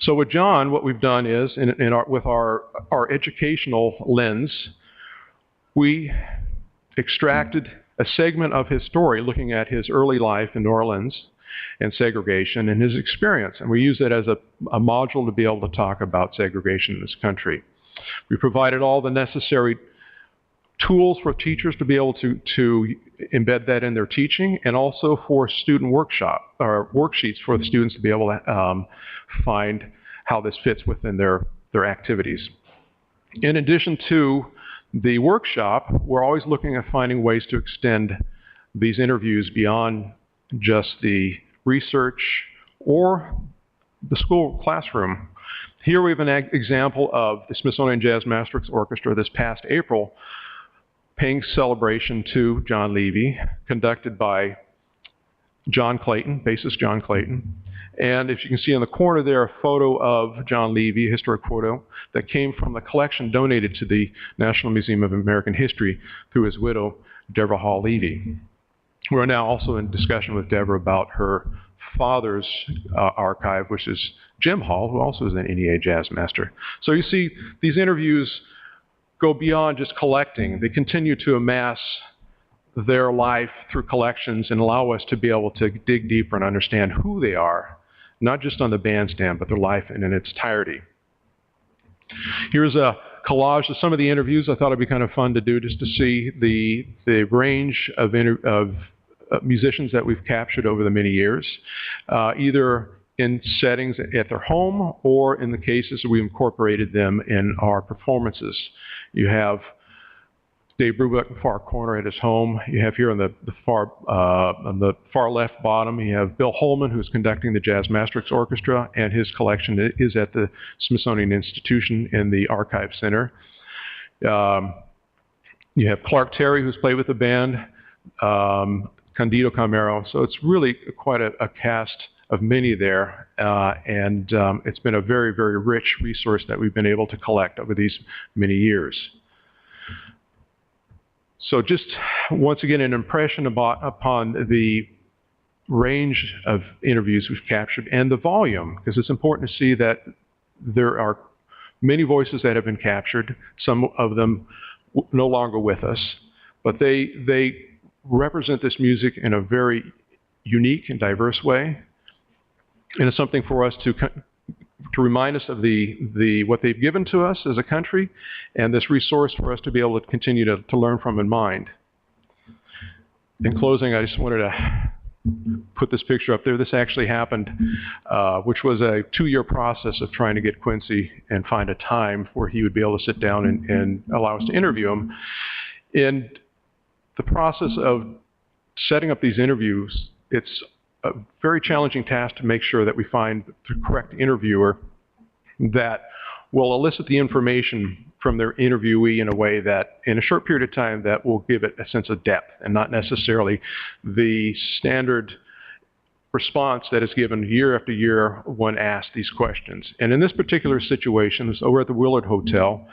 [SPEAKER 9] So with John, what we've done is, with our educational lens, we extracted a segment of his story looking at his early life in New Orleans and segregation and his experience. And we use it as a module to be able to talk about segregation in this country. We provided all the necessary tools for teachers to be able to embed that in their teaching, and also for student worksheets for the students to be able to find how this fits within their activities. In addition to the workshop, we're always looking at finding ways to extend these interviews beyond just the research or the school classroom. Here we have an example of the Smithsonian Jazz Masters Orchestra this past April paying celebration to John Levy, conducted by John Clayton, bassist John Clayton. And if you can see in the corner there, a photo of John Levy, a historic photo that came from the collection donated to the National Museum of American History through his widow, Deborah Hall Levy. We're now also in discussion with Deborah about her father's archive, which is Jim Hall, who also is an NEA Jazz Master. So you see, these interviews go beyond just collecting. They continue to amass their life through collections and allow us to be able to dig deeper and understand who they are, not just on the bandstand, but their life in its entirety. Here's a collage of some of the interviews. I thought it'd be kind of fun to do, just to see the range of musicians that we've captured over the many years, either in settings at their home or in the cases we incorporated them in our performances. You have Dave Brubeck in the far corner at his home. You have here on the far left bottom, you have Bill Holman, who's conducting the Jazz Masters Orchestra, and his collection is at the Smithsonian Institution in the Archive Center. You have Clark Terry, who's played with the band, Candido Camero. So it's really quite a cast of many there, and it's been a very, very rich resource that we've been able to collect over these many years. So just once again, an impression upon the range of interviews we've captured and the volume, because it's important to see that there are many voices that have been captured, some of them no longer with us, but they represent this music in a very unique and diverse way. And it's something for us to remind us of what they've given to us as a country, and this resource for us to be able to continue to learn from and mind. In closing, I just wanted to put this picture up there. This actually happened, which was a 2-year process of trying to get Quincy and find a time where he would be able to sit down and allow us to interview him. In the process of setting up these interviews, it's a very challenging task to make sure that we find the correct interviewer that will elicit the information from their interviewee in a way that, in a short period of time, that will give it a sense of depth and not necessarily the standard response that is given year after year when asked these questions. And in this particular situation, it was over at the Willard Hotel,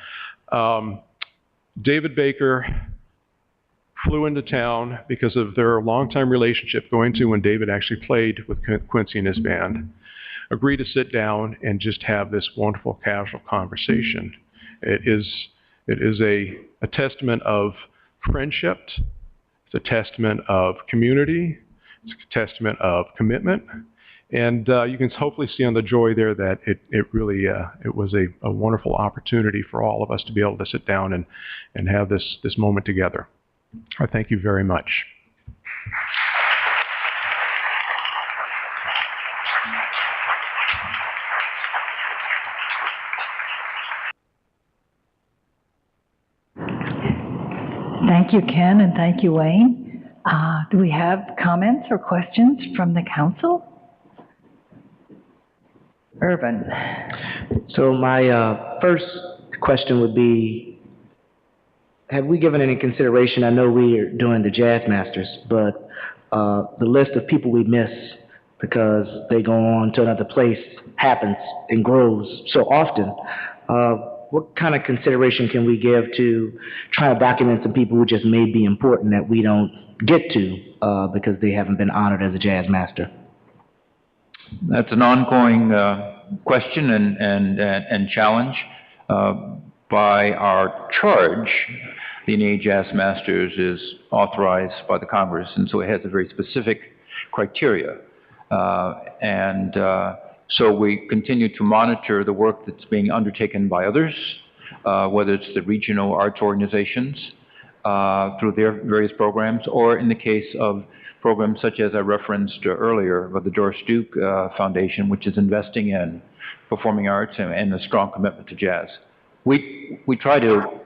[SPEAKER 9] David Baker flew into town because of their longtime relationship, going to when David actually played with Quincy and his band, agreed to sit down and just have this wonderful casual conversation. It is a testament of friendship. It's a testament of community. It's a testament of commitment. And you can hopefully see on the joy there that it really it was a wonderful opportunity for all of us to be able to sit down and have this moment together. I thank you very much.
[SPEAKER 1] Thank you, Ken, and thank you, Wayne. Do we have comments or questions from the council? Irvin.
[SPEAKER 11] So my first question would be, have we given any consideration, I know we are doing the Jazz Masters, but the list of people we miss because they go on to another place happens and grows so often. What kind of consideration can we give to try to document some people who just may be important that we don't get to because they haven't been honored as a Jazz Master?
[SPEAKER 8] That's an ongoing question and challenge. By our charge, the NEA Jazz Masters is authorized by the Congress, and so it has a very specific criteria. So we continue to monitor the work that's being undertaken by others, whether it's the regional arts organizations through their various programs, or in the case of programs such as I referenced earlier, of the Doris Duke Foundation, which is investing in performing arts and a strong commitment to jazz. We try to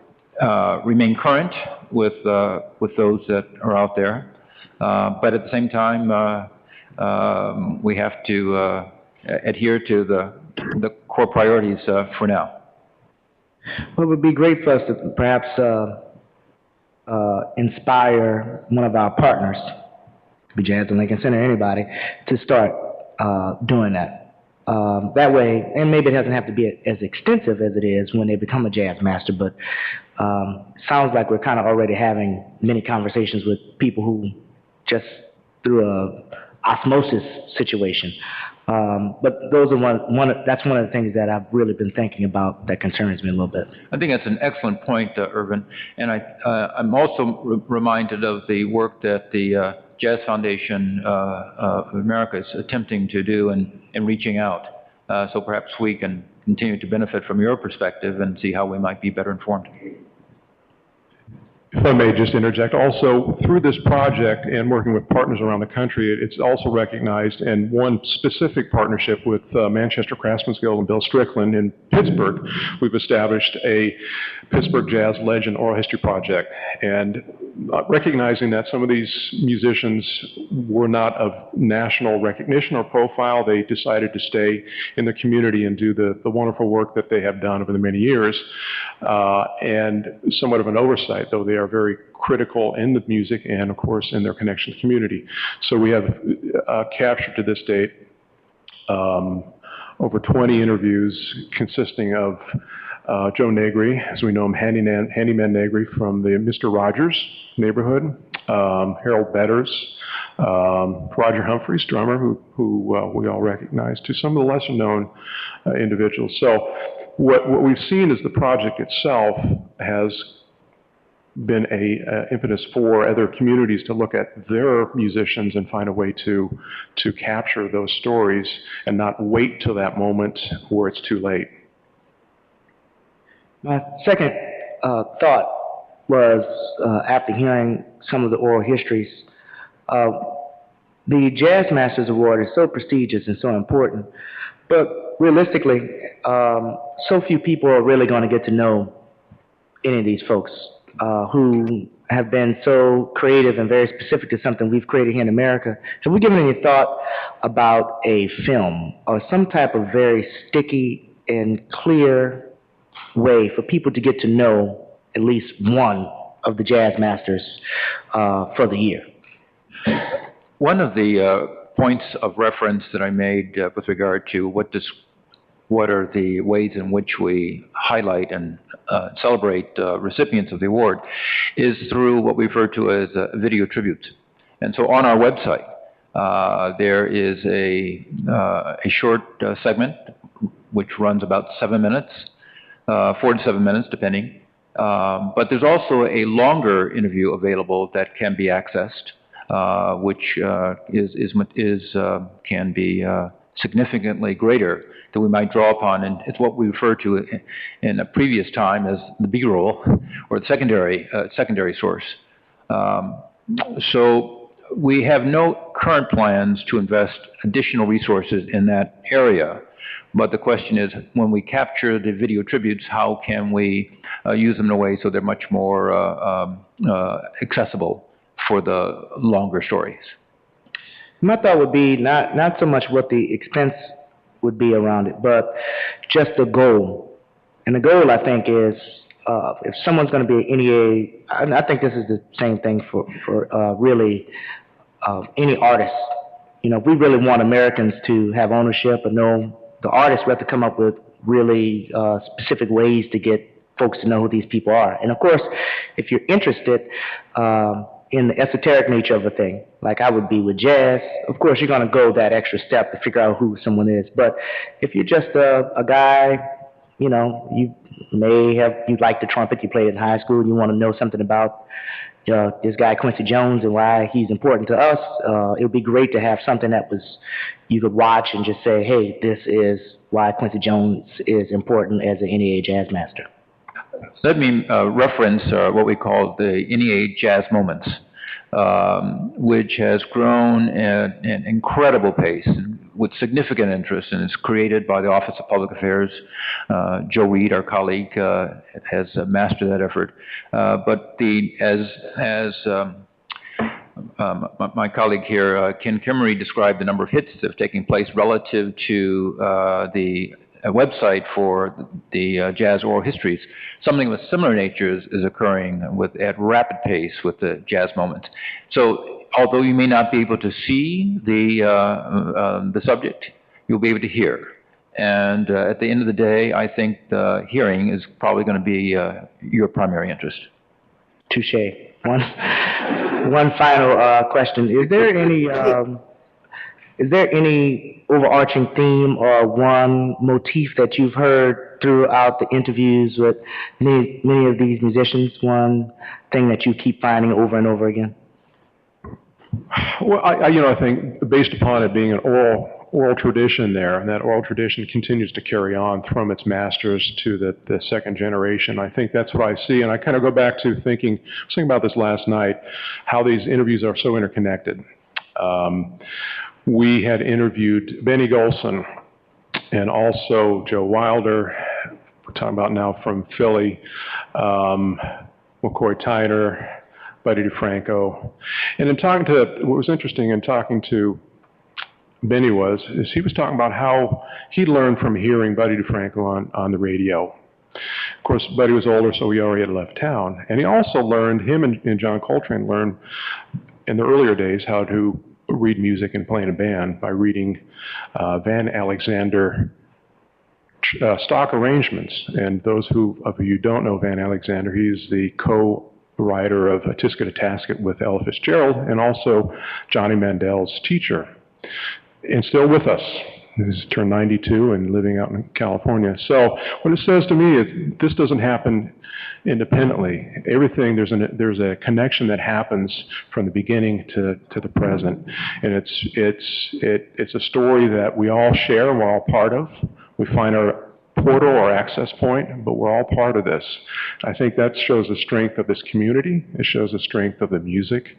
[SPEAKER 8] remain current with those that are out there, but at the same time, we have to adhere to the core priorities for now.
[SPEAKER 11] Well, it would be great for us to perhaps inspire one of our partners, be Jazz and Lincoln Center, anybody, to start doing that. That way, and maybe it doesn't have to be as extensive as it is when they become a Jazz Master, but sounds like we're kind of already having many conversations with people who just through osmosis situation. But those are that's one of the things that I've really been thinking about that concerns me a little bit.
[SPEAKER 8] I think that's an excellent point, Irvin. And I'm also reminded of the work that the Jazz Foundation of America is attempting to do in reaching out. So perhaps we can continue to benefit from your perspective and see how we might be better informed.
[SPEAKER 9] If I may just interject, also through this project and working with partners around the country, it's also recognized, and one specific partnership with Manchester Craftsmen's Guild and Bill Strickland in Pittsburgh, we've established a Pittsburgh Jazz Legend Oral History Project. And recognizing that some of these musicians were not of national recognition or profile, they decided to stay in the community and do the wonderful work that they have done over the many years. And somewhat of an oversight, though they are very critical in the music and, of course, in their connection to the community. So we have captured to this date over 20 interviews consisting of Joe Negri, as we know him, Handyman Negri from the Mr. Rogers neighborhood, Harold Betters, Roger Humphreys, drummer, who we all recognize, to some of the lesser known individuals. So what we've seen is the project itself has been a impetus for other communities to look at their musicians and find a way to capture those stories and not wait till that moment where it's too late.
[SPEAKER 11] My second thought was, after hearing some of the oral histories, the Jazz Masters Award is so prestigious and so important, but realistically, so few people are really going to get to know any of these folks who have been so creative and very specific to something we've created here in America. Have we given any thought about a film or some type of very sticky and clear way for people to get to know at least one of the Jazz Masters for the year?
[SPEAKER 8] One of the points of reference that I made with regard to what are the ways in which we highlight and celebrate recipients of the award is through what we refer to as video tributes. And so on our website, there is a short segment which runs about 7 minutes, 4 to 7 minutes depending. But there's also a longer interview available that can be accessed, which can be significantly greater that we might draw upon, and it's what we refer to in a previous time as the B-roll, or the secondary source. So we have no current plans to invest additional resources in that area, but the question is, when we capture the video tributes, how can we use them in a way so they're much more accessible for the longer stories?
[SPEAKER 11] My thought would be not so much what the expense would be around it, but just the goal. And the goal, I think, is if someone's going to be an NEA, I think this is the same thing for really any artist. You know, we really want Americans to have ownership and know the artists. We have to come up with really specific ways to get folks to know who these people are. And of course, if you're interested in the esoteric nature of a thing, like I would be with jazz, of course you're going to go that extra step to figure out who someone is. But if you're just a guy, you know, you like the trumpet, you played in high school, you want to know something about this guy Quincy Jones and why he's important to us, it would be great to have something that you could watch and just say, hey, this is why Quincy Jones is important as an NEA Jazz Master.
[SPEAKER 8] Let me reference what we call the NEA Jazz Moments, which has grown at an incredible pace with significant interest, and is created by the Office of Public Affairs. Joe Reed, our colleague, has mastered that effort. But as my colleague here, Ken Kimery, described the number of hits that have taken place relative to the website for the jazz oral histories. Something of a similar nature is occurring at rapid pace with the Jazz Moments. So although you may not be able to see the subject, you'll be able to hear. And at the end of the day, I think the hearing is probably going to be your primary interest.
[SPEAKER 11] Touche. One final question. Is there any is there any overarching theme or one motif that you've heard throughout the interviews with many of these musicians? One thing that you keep finding over and over again?
[SPEAKER 9] Well, I think based upon it being an oral tradition there, and that oral tradition continues to carry on from its masters to the second generation, I think that's what I see. And I kind of go back to I was thinking about this last night, how these interviews are so interconnected. We had interviewed Benny Golson and also Joe Wilder, we're talking about now from Philly, McCoy Tyner, Buddy DeFranco. And in talking to, what was interesting in talking to Benny is he was talking about how he learned from hearing Buddy DeFranco on the radio. Of course, Buddy was older, so he already had left town. And he also learned, him and John Coltrane learned in the earlier days how to read music and play in a band by reading Van Alexander stock arrangements. And those of you who don't know Van Alexander, he's the co-writer of A Tisket a Tasket with Ella Fitzgerald and also Johnny Mandel's teacher. And still with us. He's turned 92 and living out in California. So what it says to me is this doesn't happen independently. Everything, there's a connection that happens from the beginning to the present. And it's a story that we all share, we're all part of. We find our portal or access point, but we're all part of this. I think that shows the strength of this community. It shows the strength of the music.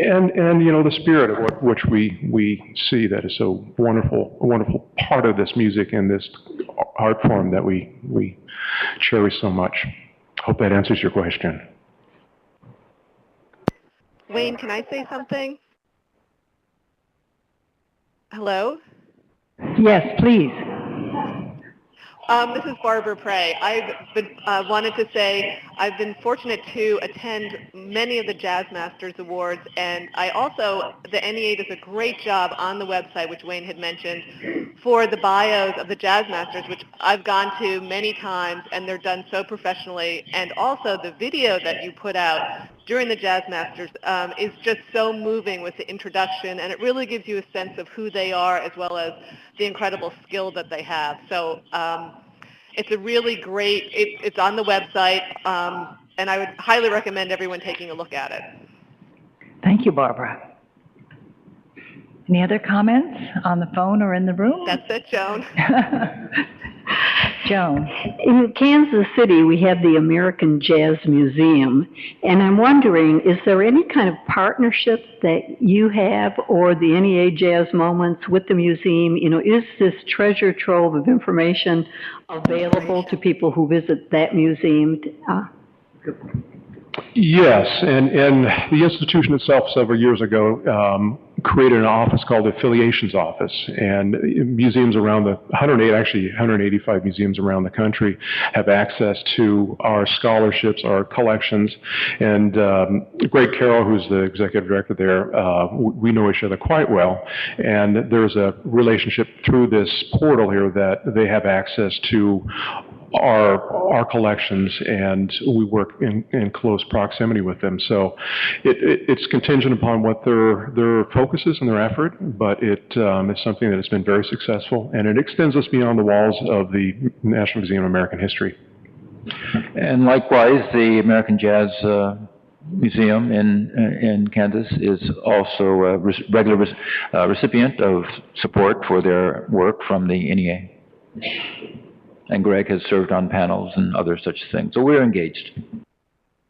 [SPEAKER 9] And the spirit of which we see that is so wonderful, a wonderful part of this music and this art form that we cherish so much. Hope that answers your question.
[SPEAKER 12] Wayne, can I say something? Hello?
[SPEAKER 1] Yes, please.
[SPEAKER 12] This is Barbara Prey. Wanted to say I've been fortunate to attend many of the Jazz Masters Awards, and the NEA does a great job on the website, which Wayne had mentioned, for the bios of the Jazz Masters, which I've gone to many times, and they're done so professionally. And also the video that you put out during the Jazz Masters is just so moving with the introduction, and it really gives you a sense of who they are as well as the incredible skill that they have. So it's a really great, it's on the website, and I would highly recommend everyone taking a look at it.
[SPEAKER 1] Thank you, Barbara. Any other comments on the phone or in the room?
[SPEAKER 12] That's it, Joan.
[SPEAKER 1] Joan.
[SPEAKER 13] In Kansas City, we have the American Jazz Museum, and I'm wondering, is there any kind of partnership that you have or the NEA Jazz Moments with the museum? Is this treasure trove of information available to people who visit that museum?
[SPEAKER 9] Yes, and the institution itself several years ago created an office called the Affiliations Office, and museums around 185 museums around the country have access to our scholarships, our collections, and Greg Carroll, who's the executive director there, we know each other quite well, and there's a relationship through this portal here that they have access to our collections, and we work in close proximity with them. So it's contingent upon what their focus is and their effort, but it's something that has been very successful, and it extends us beyond the walls of the National Museum of American History.
[SPEAKER 8] And likewise, the American Jazz Museum in Kansas is also a regular recipient of support for their work from the NEA. And Greg has served on panels and other such things. So we're engaged.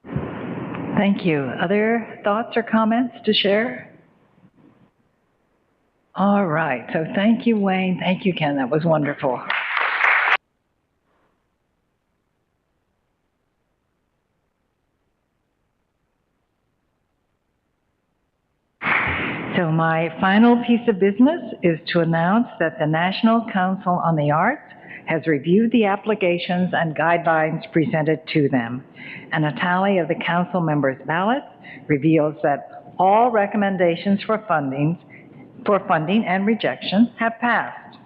[SPEAKER 1] Thank you. Other thoughts or comments to share? All right. So thank you, Wayne. Thank you, Ken. That was wonderful. So my final piece of business is to announce that the National Council on the Arts has reviewed the applications and guidelines presented to them, and a tally of the council members' ballots reveals that all recommendations for funding and rejection have passed.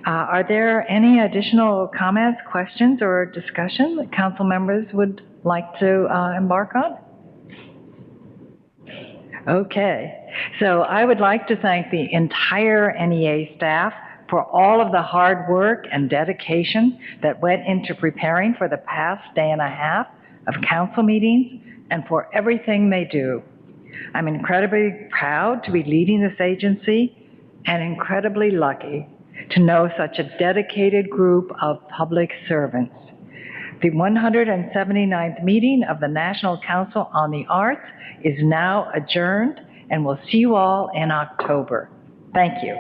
[SPEAKER 1] Are there any additional comments, questions, or discussion that council members would like to embark on? Okay, so I would like to thank the entire NEA staff for all of the hard work and dedication that went into preparing for the past day and a half of council meetings and for everything they do. I'm incredibly proud to be leading this agency and incredibly lucky to know such a dedicated group of public servants. The 179th meeting of the National Council on the Arts is now adjourned, and we'll see you all in October. Thank you.